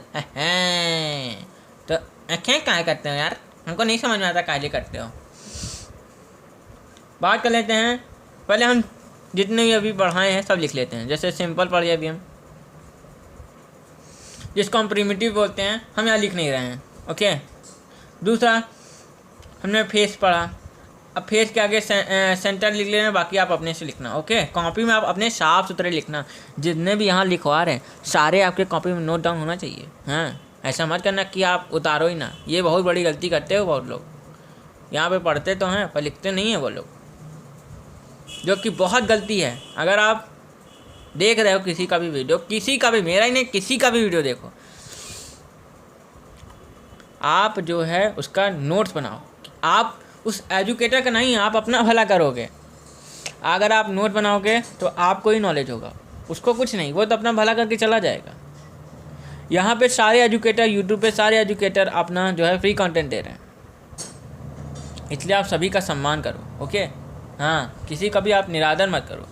तो क्या करते हो यार, हमको नहीं समझ में आता काहे करते हो। बात कर लेते हैं, पहले हम जितने भी अभी पढ़ाए हैं सब लिख लेते हैं। जैसे सिंपल पढ़िए अभी हम, जिसको हम प्रिमिटिव बोलते हैं, हम यहाँ लिख नहीं रहे हैं। ओके दूसरा हमने फेस पढ़ा। अब फेस के आगे सेंटर लिख लेना, बाकी आप अपने से लिखना। ओके कॉपी में आप अपने साफ सुथरे लिखना, जितने भी यहाँ लिखवा रहे हैं सारे आपके कॉपी में नोट डाउन होना चाहिए। हाँ ऐसा मत करना कि आप उतारो ही ना, ये बहुत बड़ी गलती करते हो बहुत लोग। यहाँ पे पढ़ते तो हैं पर लिखते नहीं हैं वो लोग, जो कि बहुत गलती है। अगर आप देख रहे हो किसी का भी वीडियो, किसी का भी, मेरा ही नहीं किसी का भी वीडियो देखो, आप जो है उसका नोट्स बनाओ। आप उस एजुकेटर का नहीं, आप अपना भला करोगे। अगर आप नोट बनाओगे तो आपको ही नॉलेज होगा, उसको कुछ नहीं, वो तो अपना भला करके चला जाएगा। यहाँ पे सारे एजुकेटर, यूट्यूब पे सारे एजुकेटर अपना जो है फ्री कंटेंट दे रहे हैं, इसलिए आप सभी का सम्मान करो। ओके हाँ किसी का भी आप निरादर मत करो,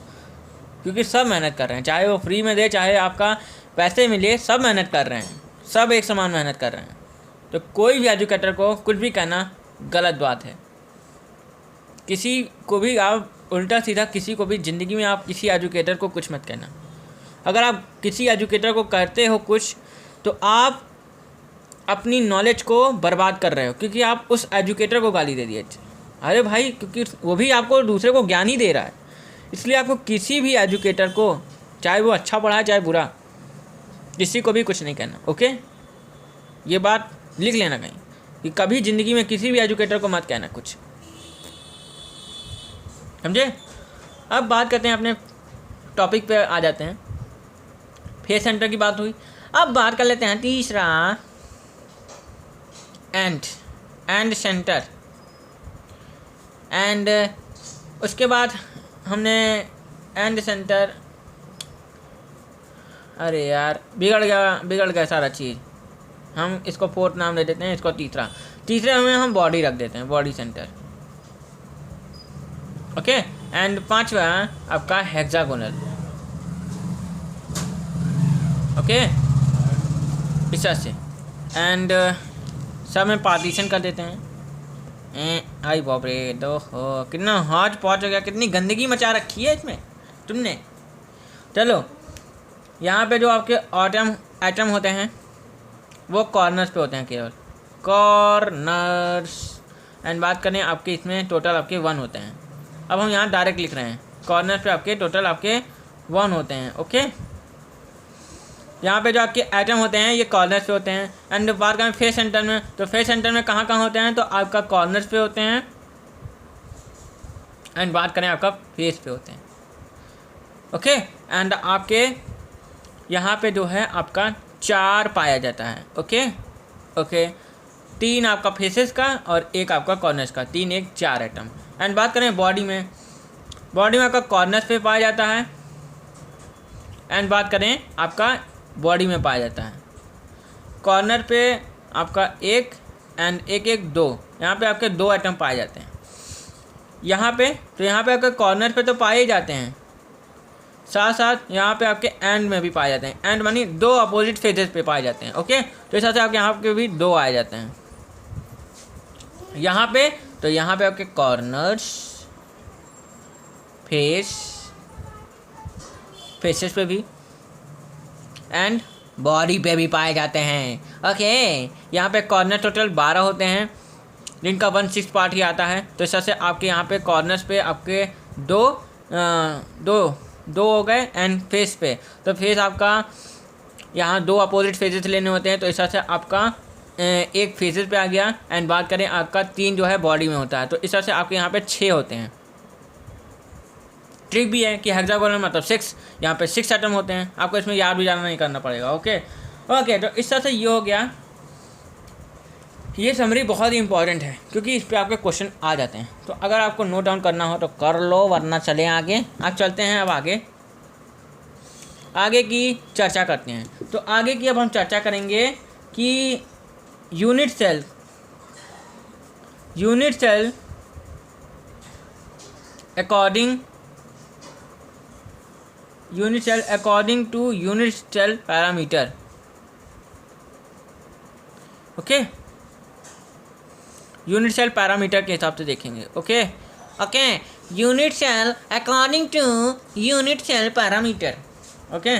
क्योंकि सब मेहनत कर रहे हैं, चाहे वो फ्री में दे चाहे आपका पैसे मिले, सब मेहनत कर रहे हैं, सब एक समान मेहनत कर रहे हैं। तो कोई भी एजुकेटर को कुछ भी कहना गलत बात है। किसी को भी आप उल्टा सीधा, किसी को भी ज़िंदगी में आप किसी एजुकेटर को कुछ मत कहना। अगर आप किसी एजुकेटर को कहते हो कुछ, तो आप अपनी नॉलेज को बर्बाद कर रहे हो, क्योंकि आप उस एजुकेटर को गाली दे दिए। अरे भाई, क्योंकि वो भी आपको दूसरे को ज्ञान ही दे रहा है, इसलिए आपको किसी भी एजुकेटर को, चाहे वो अच्छा पढ़ाए चाहे बुरा, किसी को भी कुछ नहीं कहना। ओके ये बात लिख लेना कहीं कि कभी ज़िंदगी में किसी भी एजुकेटर को मत कहना कुछ, समझे। अब बात करते हैं, अपने टॉपिक पे आ जाते हैं। फेस सेंटर की बात हुई, अब बात कर लेते हैं तीसरा, एंड सेंटर। एंड उसके बाद हमने एंड सेंटर, अरे यार बिगड़ गया सारा चीज़। हम इसको फोर्थ नाम दे देते हैं, इसको तीसरे में हम बॉडी रख देते हैं, बॉडी सेंटर। ओके एंड पांचवा आपका हेक्सागोनल। ओके इस तरह से, एंड सब में पार्टीशन कर देते हैं। आई बाप रे, दो हो कितना हौच पौच हो गया, कितनी गंदगी मचा रखी है इसमें तुमने। चलो यहाँ पे जो आपके एटम होते हैं वो कॉर्नर्स पे होते हैं, केवल कॉर्नर्स। एंड बात करें आपके, इसमें टोटल आपके 1 होते हैं। अब हम यहाँ डायरेक्ट लिख रहे हैं, कॉर्नर पे आपके टोटल आपके 1 होते हैं। ओके यहाँ पे जो आपके एटम होते हैं ये कॉर्नर्स पे होते हैं। एंड बात करें फेस सेंटर में, तो फेस सेंटर में कहाँ होते हैं, तो आपका कॉर्नर्स पे होते हैं। एंड बात करें आपका फेस पे होते हैं। ओके एंड आपके यहाँ पे जो है आपका 4 पाया जाता है। ओके 3 आपका फेसेस का और 1 आपका कॉर्नर्स का, 3 1 4 एटम। एंड बात करें बॉडी में आपका कॉर्नर्स पे पाया जाता है। एंड बात करें आपका बॉडी में पाया जाता है, कॉर्नर पे आपका 1 एंड 1 1 2, यहाँ पे आपके 2 एटम पाए जाते हैं। यहाँ पे, तो यहाँ पे आपके कॉर्नर पे तो पाए ही जाते हैं, साथ साथ यहाँ पे आपके एंड में भी पाए जाते हैं। एंड मानी दो अपोजिट फेजेस पे पाए जाते हैं। ओके, तो इस हिसाब से आपके यहाँ पे भी दो आ जाते हैं यहाँ पे। तो यहाँ पे आपके कॉर्नर्स, फेसेस पे भी एंड बॉडी पे भी पाए जाते हैं। ओके, यहाँ पे कॉर्नर टोटल 12 होते हैं, जिनका 1/6 पार्ट ही आता है। तो इस तरह से आपके यहाँ पे कॉर्नर्स पे आपके दो हो गए एंड फेस पे, तो फेस आपका यहाँ दो अपोजिट फेजेस लेने होते हैं। तो इस तरह से आपका एक फेसेस पे आ गया। एंड बात करें आपका 3 जो है बॉडी में होता है। तो इस तरह से आपके यहाँ पे 6 होते हैं। ट्रिक भी है कि हेक्सागोनल मतलब 6, यहाँ पे 6 एटम होते हैं। आपको इसमें याद भी ज़्यादा नहीं करना पड़ेगा। ओके, तो इस तरह से ये हो गया। ये समरी बहुत ही इंपॉर्टेंट है क्योंकि इस पे आपके क्वेश्चन आ जाते हैं। तो अगर आपको नोट डाउन करना हो तो कर लो, वरना चले आगे। आप चलते हैं अब आगे की चर्चा करते हैं। तो आगे की अब हम चर्चा करेंगे कि unit cell according to unit cell parameter. Okay, unit cell parameter के हिसाब से देखेंगे। Okay, unit cell according to unit cell parameter. Okay,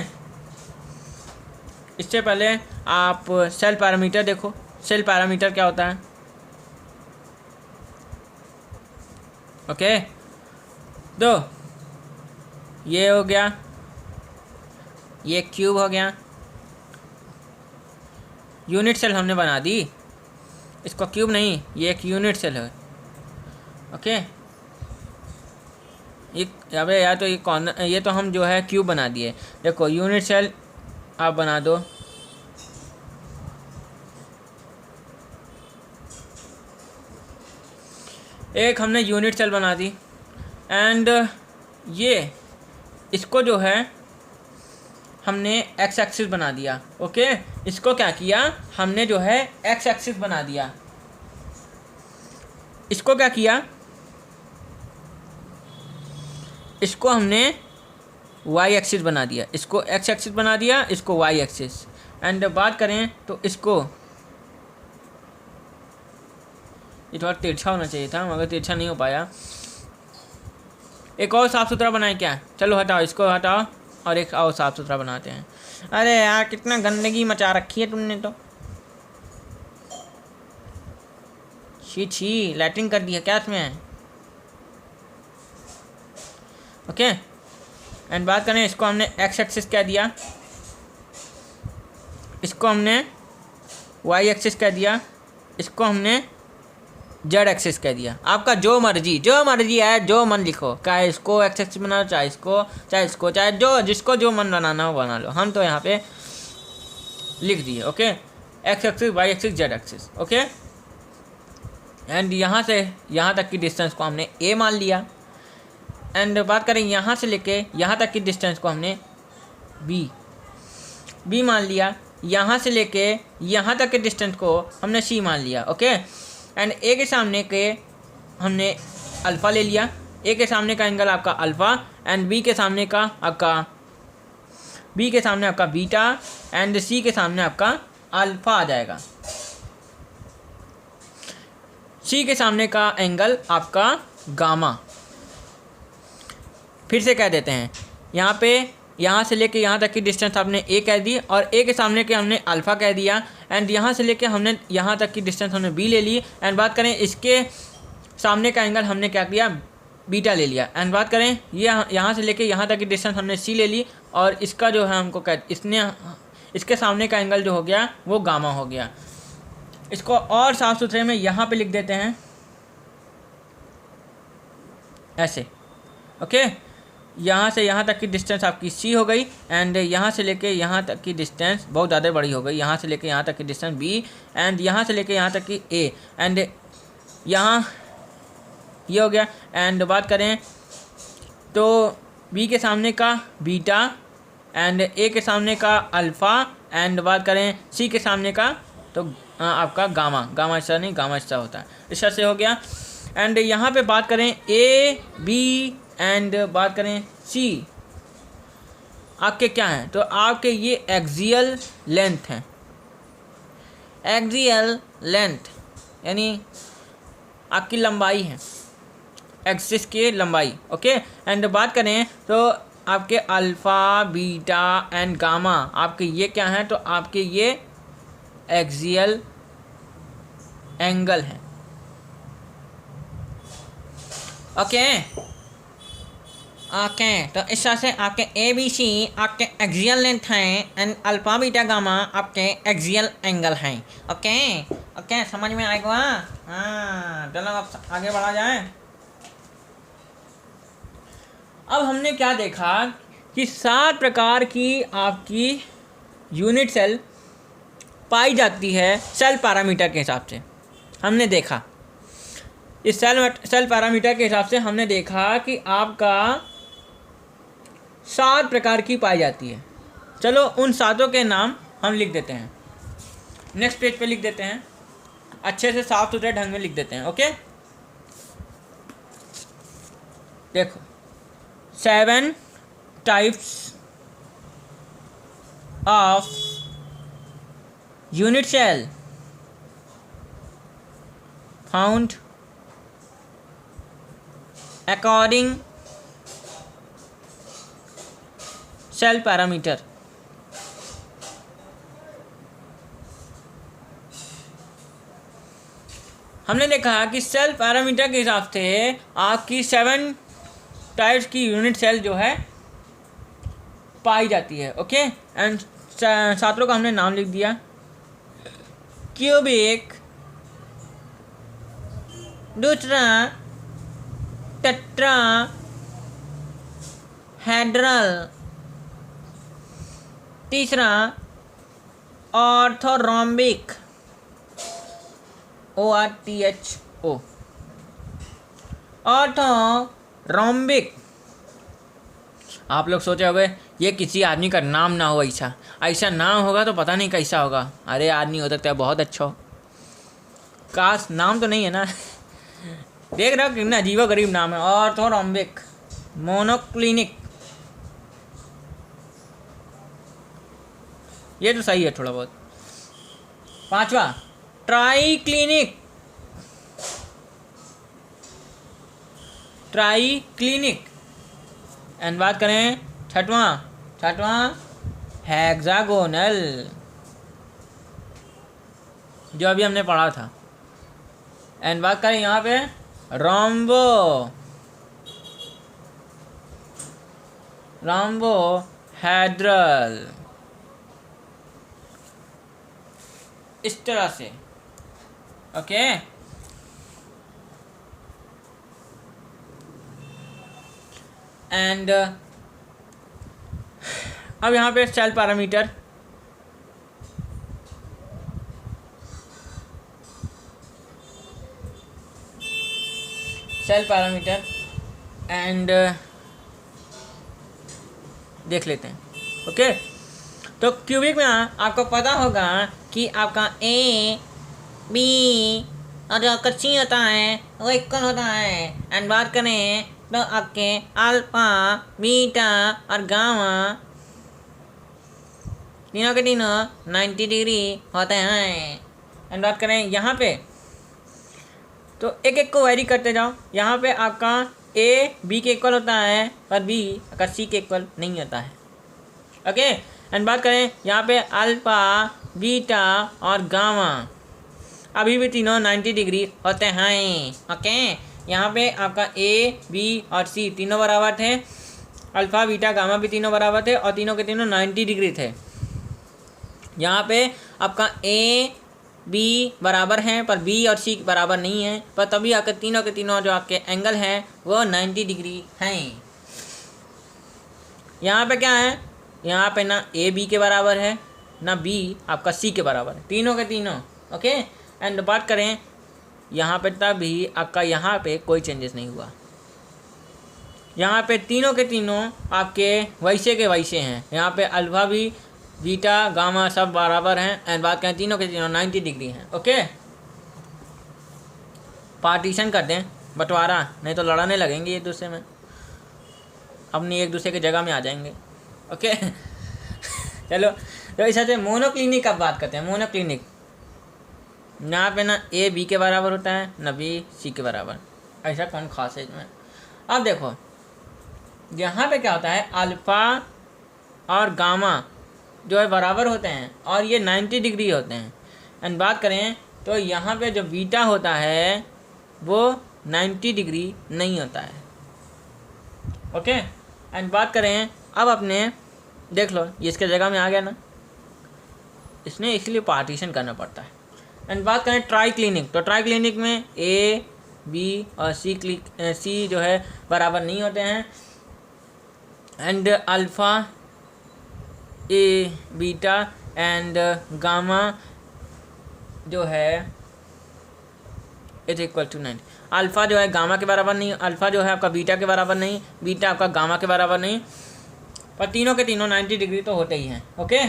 इससे पहले आप सेल पैरामीटर देखो। सेल पैरामीटर क्या होता है? ओके, दो ये हो गया, ये क्यूब हो गया। यूनिट सेल हमने बना दी, इसको क्यूब नहीं, ये एक यूनिट सेल है। ओके, अबे यार, तो ये तो हम जो है क्यूब बना दिए। देखो यूनिट सेल आप बना दो, एक हमने यूनिट सेल बना दी। एंड ये इसको जो है हमने एक्स एक्सिस बना दिया। ओके, इसको क्या किया हमने जो है एक्स एक्सिस बना दिया। इसको क्या किया, इसको हमने वाई एक्सिस बना दिया। इसको एक्स एक्सिस बना दिया, इसको वाई एक्सिस। एंड बात करें तो इसको, ये थोड़ा तिरछा होना चाहिए था मगर तिरछा नहीं हो पाया। एक और साफ़ सुथरा बनाए क्या? चलो हटाओ, इसको हटाओ और एक और साफ़ सुथरा बनाते हैं। अरे यार, कितना गंदगी मचा रखी है तुमने तो। छी, लैट्रिन कर दिया क्या इसमें? ओके, एंड बात करें, इसको हमने एक्स एक्सिस कह दिया, इसको हमने वाई एक्सिस कह दिया, इसको हमने जेड एक्सिस कह दिया। आपका जो मर्जी है, जो मन लिखो, चाहे इसको एक्स एक्सिस बना लो, चाहे इसको, चाहे जो जिसको जो मन बनाना हो बना लो। हम तो यहाँ पे लिख दिए। Okay, X axis, Y axis, Z axis. Okay, and यहाँ से यहाँ तक की डिस्टेंस को हमने ए मान लिया। एंड बात करें यहाँ से लेके यहाँ तक की डिस्टेंस को हमने बी मान लिया। यहाँ से लेके यहाँ तक के डिस्टेंस को हमने सी मान लिया। ओके, एंड ए के सामने के हमने अल्फ़ा ले लिया। ए के सामने का एंगल आपका अल्फ़ा, एंड बी के सामने आपका बीटा, एंड सी के सामने आपका अल्फ़ा आ जाएगा। सी के सामने का एंगल आपका गामा। फिर से कह देते हैं, यहाँ पे यहाँ से लेके यहाँ तक की डिस्टेंस आपने ए कह दी, और ए के सामने के हमने अल्फ़ा कह दिया। एंड यहाँ से लेके हमने यहाँ तक की डिस्टेंस हमने बी ले ली। एंड बात करें, इसके सामने का एंगल हमने क्या किया, बीटा ले लिया। एंड बात करें, ये यहाँ से लेके यहाँ तक की डिस्टेंस हमने सी ले ली, और इसका जो है हमको इसके सामने का एंगल जो हो गया वो गामा हो गया। इसको और साफ सुथरे में यहाँ पे लिख देते हैं ऐसे। ओके, यहाँ से यहाँ तक की डिस्टेंस आपकी सी हो गई, एंड यहाँ से लेके यहाँ तक की डिस्टेंस बहुत ज़्यादा बड़ी हो गई। यहाँ से लेके यहाँ तक की डिस्टेंस बी, एंड यहाँ से लेके यहाँ तक की ए, एंड यहाँ ये हो गया। एंड बात करें तो बी के सामने का बीटा, एंड ए के सामने का अल्फ़ा, एंड बात करें सी के सामने का तो आपका गामा। गामा ऐसा नहीं, गामा ऐसा होता है। इस तरह से हो गया। एंड यहाँ पे बात करें ए बी एंड बात करें सी, आपके क्या हैं, तो आपके ये एक्सियल लेंथ हैं, एक्सियल लेंथ यानी आपकी लंबाई है, एक्सिस की लंबाई। ओके, एंड बात करें तो आपके अल्फ़ा बीटा एंड गामा आपके ये क्या हैं, तो आपके ये एक्सियल एंगल हैं। ओके ओके, तो इस तरह से आपके ए बी सी आपके एक्सियल लेंथ हैं एंड अल्फ़ा बीटा गामा आपके एक्सियल एंगल हैं। ओके ओके, समझ में आएगा? हाँ, चलो अब आगे बढ़ा जाए। अब हमने क्या देखा कि 7 प्रकार की आपकी यूनिट सेल पाई जाती है सेल पैरामीटर के हिसाब से। हमने देखा इस सेल पैरामीटर के हिसाब से हमने देखा कि आपका 7 प्रकार की पाई जाती है। चलो उन 7 के नाम हम लिख देते हैं, नेक्स्ट पेज पे लिख देते हैं, अच्छे से साफ सुथरे ढंग में लिख देते हैं। ओके, देखो 7 types of unit cell found according cell parameter. हमने देखा कि सेल पैरामीटर के हिसाब से आपकी 7 टाइप्स की यूनिट सेल जो है पाई जाती है। ओके, एंड 7 का हमने नाम लिख दिया, क्यूबिक, दूसरा टेट्रा हेड्रल, तीसरा ऑर्थोरोम्बिक, ORTHO, ऑर्थोरोम्बिक। आप लोग सोचे होंगे ये किसी आदमी का नाम ना हो, ऐसा नाम होगा तो पता नहीं कैसा होगा। अरे आदमी हो सकता है बहुत अच्छा हो, काश नाम तो नहीं है ना। देख रहे हो कितना अजीबो गरीब नाम है, ऑर्थोरोम्बिक, मोनोक्लिनिक, ये तो सही है थोड़ा बहुत। 5वां ट्राइक्लिनिक, ट्राइक्लिनिक। एंड बात करें 6वां हेक्सागोनल, जो अभी हमने पढ़ा था। एंड बात करें यहाँ पे रोम्बो, रोम्बो हेड्रल, इस तरह से। ओके, एंड अब यहाँ पे cell parameter, cell parameter and देख लेते हैं। ओके, तो क्यूबिक में आपको पता होगा कि आपका ए बी और जो आपका सी होता है वो इक्वल होता है। एंड बात करें तो आपके अल्फा बीटा और गामा तीनों के तीनों 90 डिग्री होते हैं। एंड बात करें यहाँ पे तो एक एक को वेरी करते जाओ। यहाँ पे आपका ए बी के इक्वल होता है पर बी आपका सी के इक्वल नहीं होता है। ओके, एंड बात करें यहाँ पे अल्फा बीटा और गामा अभी भी तीनों 90 डिग्री होते हैं। ओके, यहाँ पे आपका ए बी और सी तीनों बराबर थे, अल्फ़ा बीटा गामा भी तीनों बराबर थे और तीनों के तीनों 90 डिग्री थे। यहाँ पे आपका ए बी बराबर हैं पर बी और सी बराबर नहीं है, पर तभी आपके तीनों के तीनों जो आपके एंगल हैं वो 90 डिग्री हैं। यहाँ पे क्या है, यहाँ पे ना ए बी के बराबर है ना बी आपका सी के बराबर है, तीनों के तीनों। ओके, एंड बात करें यहाँ पे तभी आपका यहाँ पे कोई चेंजेस नहीं हुआ। यहाँ पे तीनों के तीनों आपके वैसे के वैसे हैं। यहाँ पे अल्फा भी बीटा गामा सब बराबर हैं। एंड बात करें तीनों के तीनों 90 डिग्री हैं। ओके, पार्टीशन कर दें बंटवारा, नहीं तो लड़ाने लगेंगे एक दूसरे में, अपनी एक दूसरे की जगह में आ जाएंगे। ओके चलो, तो इस से मोनोक्लिनिक का बात करते हैं। मोनोक्लिनिक, यहाँ पे ना ए बी के बराबर होता है ना बी सी के बराबर, ऐसा कौन खास है इसमें। अब देखो यहाँ पे क्या होता है, अल्फ़ा और गामा जो है बराबर होते हैं और ये 90 डिग्री होते हैं। एंड बात करें तो यहाँ पे जो बीटा होता है वो 90 डिग्री नहीं होता है। ओके, एंड बात करें अब अपने, देख लो ये इसके जगह में आ गया ना, इसने इसलिए पार्टीशन करना पड़ता है। एंड बात करें ट्राई क्लिनिक, तो ट्राई क्लिनिक में ए बी और सी जो है बराबर नहीं होते हैं। And alpha A beta and gamma जो है इज इक्वल टू 90। अल्फ़ा जो है गामा के बराबर नहीं, अल्फ़ा जो है आपका बीटा के बराबर नहीं, बीटा आपका गामा के बराबर नहीं, पर तीनों के तीनों 90 डिग्री तो होते ही हैं। ओके,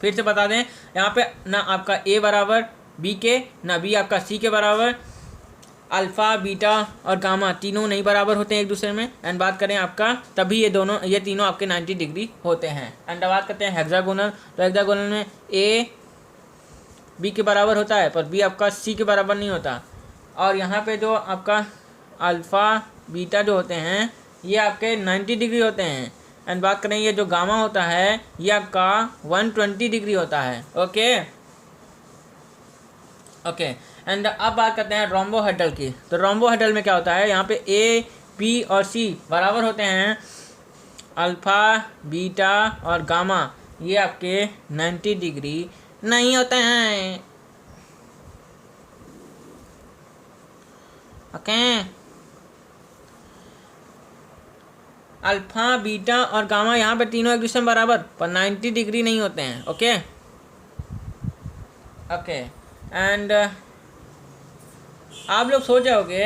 फिर से बता दें, यहाँ पे ना आपका ए बराबर बी के, ना बी आपका सी के बराबर, अल्फ़ा बीटा और गामा तीनों नहीं बराबर होते हैं एक दूसरे में। एंड बात करें आपका, तभी ये तीनों आपके 90 डिग्री होते हैं। एंड बात करते हैं हेक्सागोनल, तो हेक्सागोनल में ए बी के बराबर होता है पर बी आपका सी के बराबर नहीं होता। और यहाँ पे जो आपका अल्फ़ा बीटा जो होते हैं ये आपके 90 डिग्री होते हैं। एंड बात करें ये जो गामा होता है ये आपका 120 डिग्री होता है। ओके ओके, एंड अब बात करते हैं रोम्बोहेड्रल की। तो रोम्बोहेड्रल में क्या होता है, यहाँ पे ए बी और सी बराबर होते हैं, अल्फ़ा बीटा और गामा ये आपके 90 डिग्री नहीं होते हैं। ओके, अल्फ़ा बीटा और गामा यहाँ पे तीनों एक दूसरे में बराबर पर 90 डिग्री नहीं होते हैं। ओके ओके, एंड आप लोग सोच जाओगे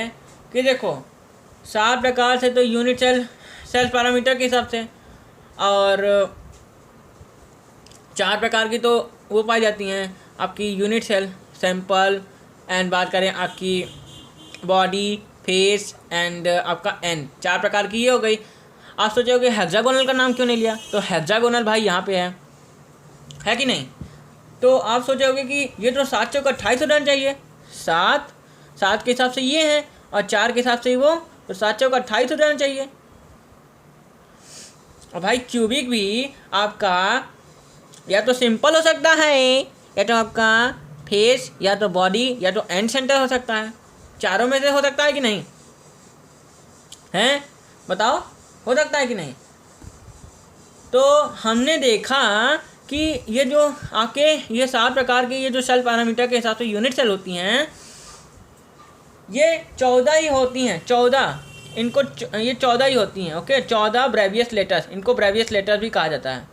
कि देखो 7 प्रकार से तो यूनिट सेल पैरामीटर के हिसाब से, और 4 प्रकार की तो वो पाई जाती हैं आपकी यूनिट सेल सैंपल। एंड बात करें आपकी बॉडी, फेस एंड आपका एंड, 4 प्रकार की ये हो गई। आप सोचोगे हेक्सागोनल का नाम क्यों नहीं लिया, तो हेक्सागोनल भाई यहाँ पे है कि नहीं। तो आप सोचोगे कि ये तो 7 चौक 28 होना चाहिए, 7 के हिसाब से ये है और 4 के हिसाब से वो, तो 7 चौक 28 होना चाहिए। और भाई क्यूबिक भी आपका या तो सिंपल हो सकता है, या तो आपका फेस, या तो बॉडी, या तो एंड सेंटर हो सकता है। चारों में से हो सकता है कि नहीं, हैं बताओ, हो सकता है कि नहीं। तो हमने देखा कि ये जो आपके ये 7 प्रकार के ये जो सेल पैरामीटर के हिसाब से यूनिट सेल होती हैं ये 14 ही होती हैं, 14 इनको, ये 14 ही होती हैं। ओके, 14 ब्रेवियस लेटर्स, इनको ब्रेवियस लेटर्स भी कहा जाता है।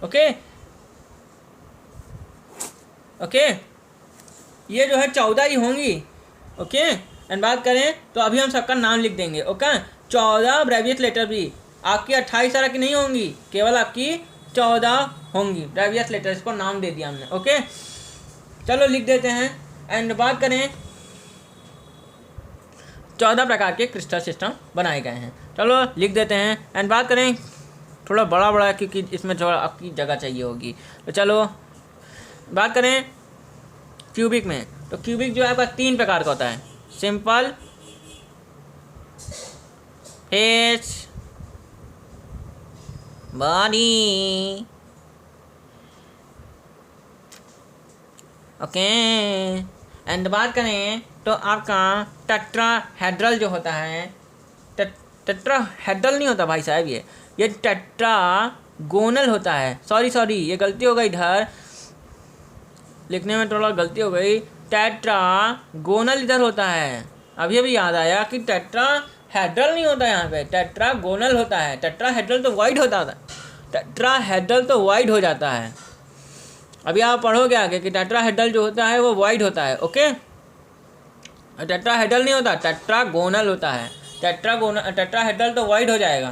ओके ओके, ये जो है 14 ही होंगी। ओके, एंड बात करें तो अभी हम सबका नाम लिख देंगे। ओके, 14 ब्रेवियस लेटर भी आपकी 28 तरह की नहीं होंगी, केवल आपकी 14 होंगी ब्रेवियस लेटर, इसको नाम दे दिया हमने। ओके, चलो लिख देते हैं। एंड बात करें 14 प्रकार के क्रिस्टल सिस्टम बनाए गए हैं, चलो लिख देते हैं। एंड बात करें थोड़ा बड़ा बड़ा, क्योंकि इसमें थोड़ा आपकी जगह चाहिए होगी, तो चलो बात करें क्यूबिक में। तो क्यूबिक जो है आपका 3 प्रकार का होता है, simple, face, body. Okay, and बात करें तो आपका टेट्राहेड्रल जो होता है, टेट्राहेड्रल नहीं होता भाई साहब, ये टेट्रागोनल होता है। सॉरी ये गलती हो गई, इधर लिखने में थोड़ा गलती हो गई, टेट्रागोनल इधर होता है। अभी याद आया कि टेट्राहेड्रल नहीं होता यहाँ पे, टेट्रागोनल होता है। टेट्राहेड्रल तो वाइड होता है, टेट्राहेड्रल तो वाइड हो जाता है। अभी आप पढ़ोगे आगे कि टेट्राहेड्रल जो होता है वो वाइड होता है। ओके, टेट्राहेड्रल नहीं होता, टेट्रागोनल होता है। टेट्राहेड्रल तो वाइड हो जाएगा,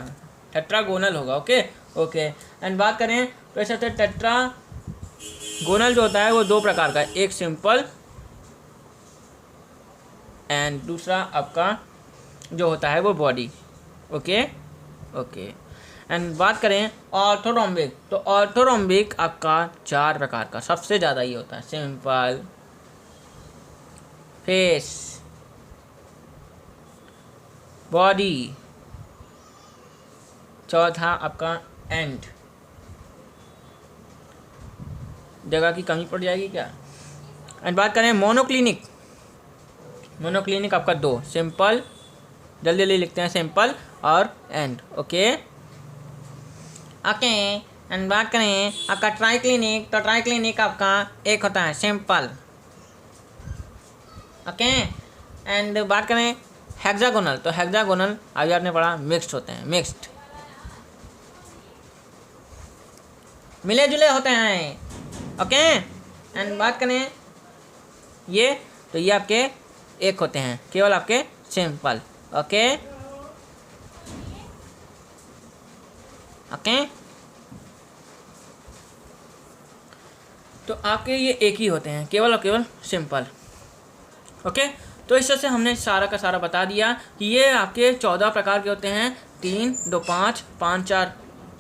टेट्रागोनल होगा। ओके ओके, एंड बात करें तो ऐसे टेट्रागोनल जो होता है वो 2 प्रकार का है, एक सिंपल एंड दूसरा आपका जो होता है वो बॉडी। Okay okay. एंड बात करें ऑर्थोरोम्बिक, तो ऑर्थोरोम्बिक आपका 4 प्रकार का सबसे ज़्यादा ये होता है। सिंपल, फेस, बॉडी, चौथा आपका एंड। जगह की कमी पड़ जाएगी क्या। एंड बात करें मोनोक्लिनिक, मोनोक्लिनिक आपका 2, सिंपल, जल्दी जल्दी लिखते हैं, सिंपल और एंड। Okay okay. एंड बात करें आपका ट्राइक्लिनिक, तो ट्राइक्लिनिक आपका एक होता है, सिंपल। ओके। एंड बात करें हेक्सागोनल, तो हेक्सागोनल अभी आपने पढ़ा मिक्स्ड होते हैं, मिक्स्ड, मिले जुले होते हैं। ओके। एंड बात करें ये, तो ये आपके एक होते हैं, केवल आपके सिंपल। Okay okay. तो आपके ये एक ही होते हैं, केवल और केवल सिंपल। ओके। तो इस तरह से हमने सारा का सारा बता दिया कि ये आपके 14 प्रकार के होते हैं। 3 2 5 5 4,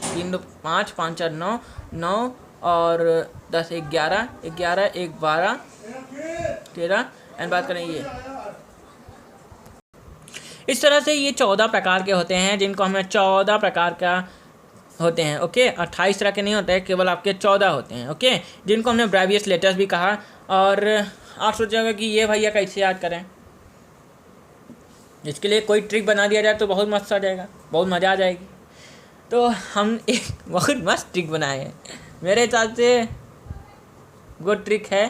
3 2 5 5 4 9 9 और 10 1 11 11 1 12 13। एंड बात करें ये, इस तरह से ये 14 प्रकार के होते हैं, जिनको हमें 14 प्रकार का होते हैं। ओके। 28 तरह के नहीं होते हैं, केवल आपके 14 होते हैं। ओके। जिनको हमने ब्रेवियस लेटर्स भी कहा। और आप सोचेंगे कि ये भैया कैसे याद करें, इसके लिए कोई ट्रिक बना दिया जाए तो बहुत मस्त आ जाएगा, बहुत मज़ा आ जाएगी। तो हम एक बहुत मस्त ट्रिक बनाए हैं, मेरे हिसाब से गुड ट्रिक है।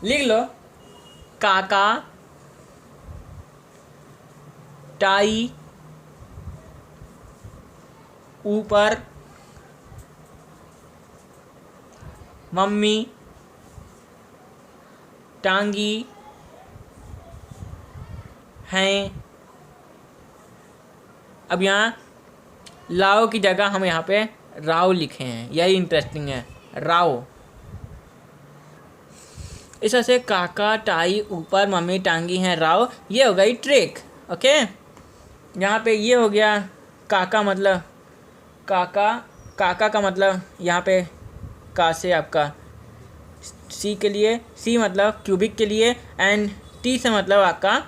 लिख लो, काका टाई ऊपर मम्मी टांगी हैं। अब यहाँ लाओ की जगह हम यहाँ पे राव लिखे हैं, यही इंटरेस्टिंग है, राव। इस तरह से काका टाई ऊपर मम्मी टांगी हैं राव, ये हो गई ट्रिक। ओके। यहाँ पे ये हो गया काका, मतलब काका, काका का मतलब यहाँ पे का से आपका सी के लिए, सी मतलब क्यूबिक के लिए, एंड टी से मतलब आपका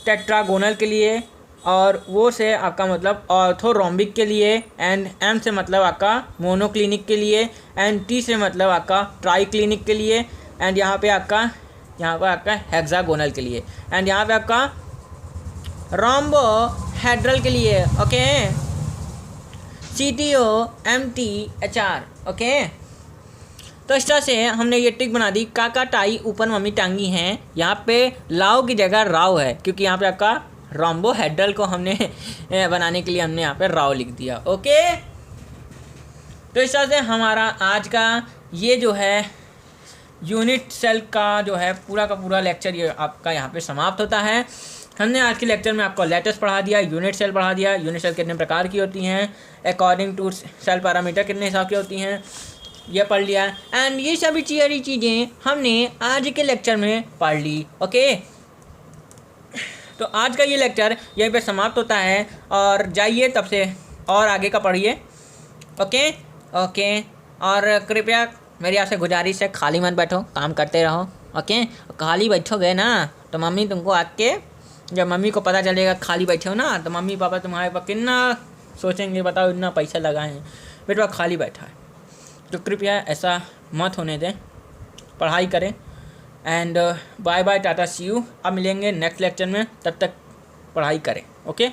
टेट्रागोनल के लिए, और वो से आपका मतलब ऑर्थोरोम्बिक के लिए, एंड एम से मतलब आपका मोनोक्लिनिक के लिए, एंड टी से मतलब आपका ट्राइक्लिनिक के लिए, एंड यहाँ पे आपका हेक्सागोनल के लिए, एंड यहाँ पे आपका रोम्बोहेड्रल के लिए। ओके। CTOMTHR। ओके। तो इस तरह से हमने ये ट्रिक बना दी, काका टाई ऊपर मम्मी टांगी हैं, यहाँ पे लाओ की जगह राव है, क्योंकि यहाँ पे आपका रोम्बोहेड्रल को हमने बनाने के लिए हमने यहाँ पे राव लिख दिया। ओके। तो इस तरह से हमारा आज का ये जो है यूनिट सेल का जो है पूरा का पूरा लेक्चर ये आपका यहाँ पे समाप्त होता है। हमने आज के लेक्चर में आपको लेटेस्ट पढ़ा दिया, यूनिट सेल पढ़ा दिया, यूनिट सेल कितने प्रकार की होती हैं, अकॉर्डिंग टू सेल पैरामीटर कितने हिसाब की होती हैं, ये पढ़ लिया। एंड ये सभी सारी चीज़ें हमने आज के लेक्चर में पढ़ ली। ओके। तो आज का ये लेक्चर यहीं पे समाप्त होता है, और जाइए तब से और आगे का पढ़िए। Okay okay. और कृपया मेरी आपसे गुजारिश है, खाली मत बैठो, काम करते रहो। ओके। खाली बैठोगे ना तो मम्मी तुमको आके, जब मम्मी को पता चलेगा खाली बैठे हो ना, तो मम्मी पापा तुम्हारे पास कितना सोचेंगे, बताओ इतना पैसा लगाए हैं, बेटा खाली बैठा है। तो कृपया ऐसा मत होने दें, पढ़ाई करें। And bye bye, tata, see you. अब मिलेंगे नेक्स्ट लेक्चर में, तब तक पढ़ाई करें। ओके।